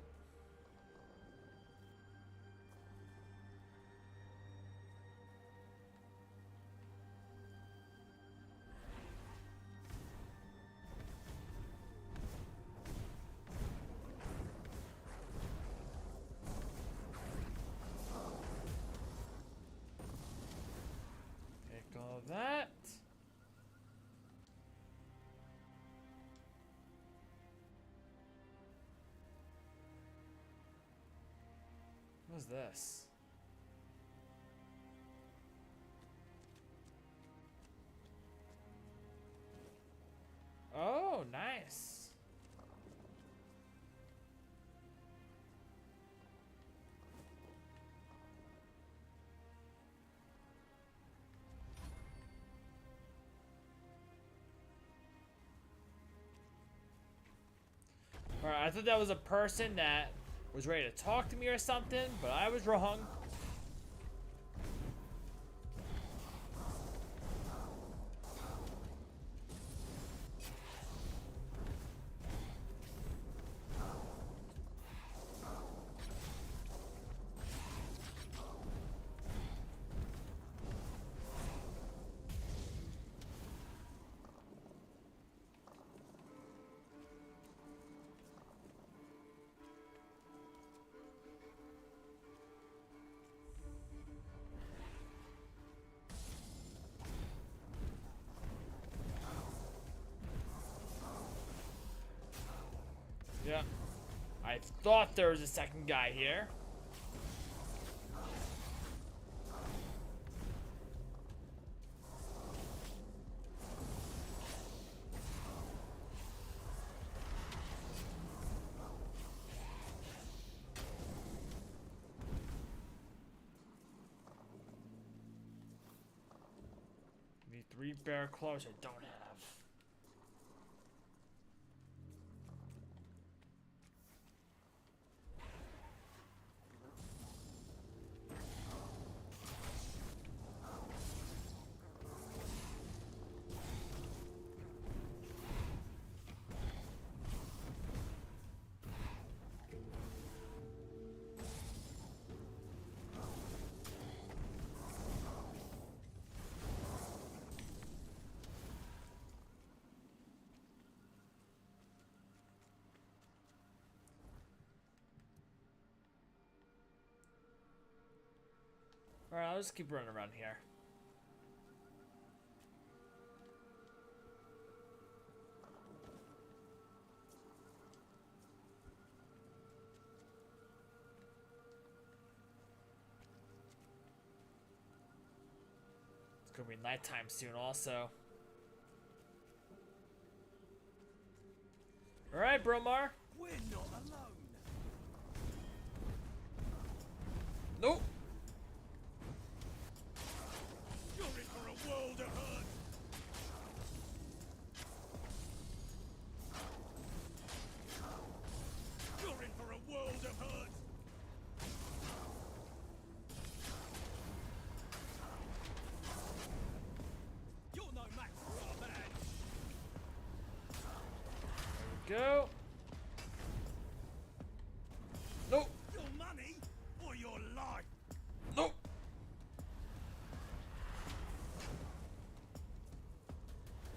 Take all that. What's this? Oh, nice. Alright, I thought that was a person that was ready to talk to me or something, but I was wrong. Yeah. I thought there was a second guy here. Need 3 bear claws I don't have. Alright, I'll just keep running around here. It's gonna be nighttime soon also. Alright, Bromar. We're not alone. Nope. You're in for a world of hurt. You're in for a world of hurt. You're no match for our badge. There we go. Nope. Your money or your life. Nope.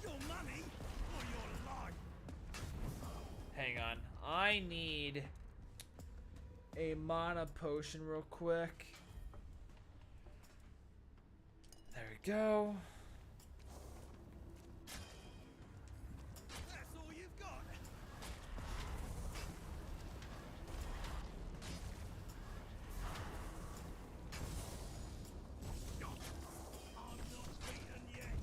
Your money or your life. Hang on. I need a mana potion real quick. There we go. That's all you've got. I'm not beaten yet.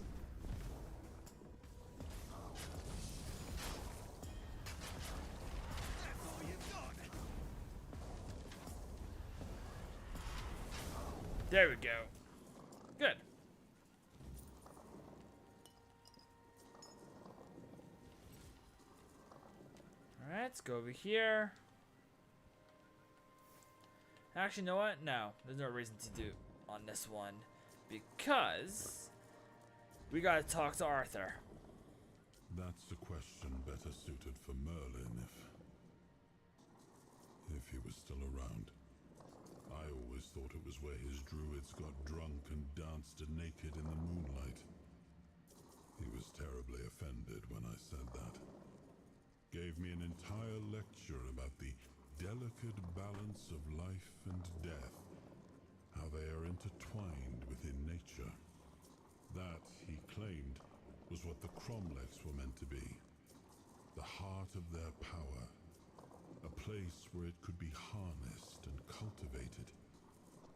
That's all you've got. There we go. Good. Alright, let's go over here. Actually, you know what? No, there's no reason to do on this one. Because we gotta talk to Arthur. That's a question better suited for Merlin, if he was still around. I always thought it was where his druids got drunk and danced naked in the moonlight. He was terribly offended when I said that. Gave me an entire lecture about the delicate balance of life and death, how they are intertwined within nature. That, he claimed, was what the cromlechs were meant to be. The heart of their power. A place where it could be harnessed and cultivated.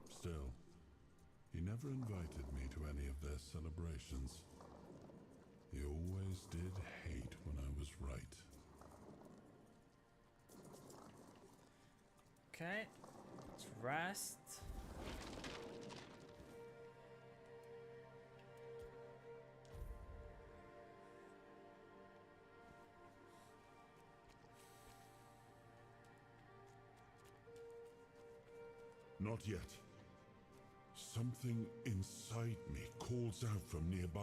Still, he never invited me to any of their celebrations. He always did hate when I was right. Okay, let's rest. Not yet. Something inside me calls out from nearby.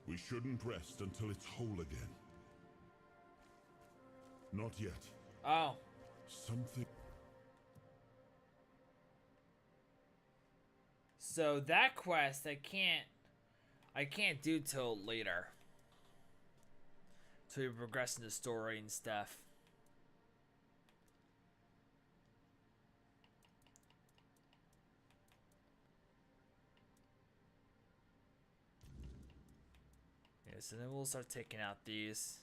We shouldn't rest until it's whole again. Not yet. Oh. Something... So that quest I can't do till later. Till we progress in the story and stuff. Yeah, so then we'll start taking out these.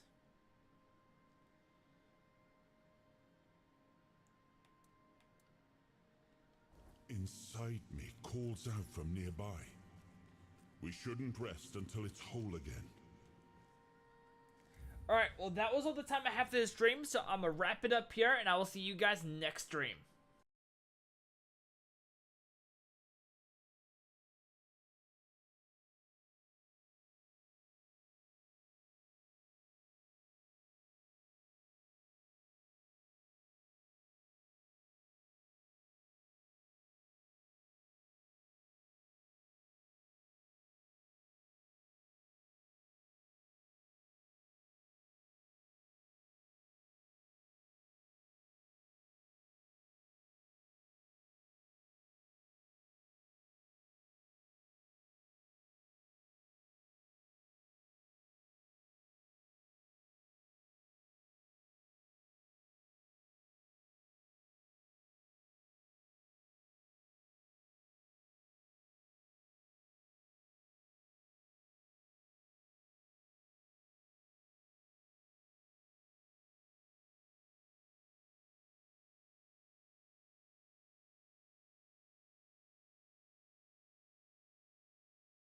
Inside me calls out from nearby. We shouldn't rest until it's whole again. Alright, well that was all the time I have for this stream, so I'm gonna wrap it up here, and I will see you guys next stream.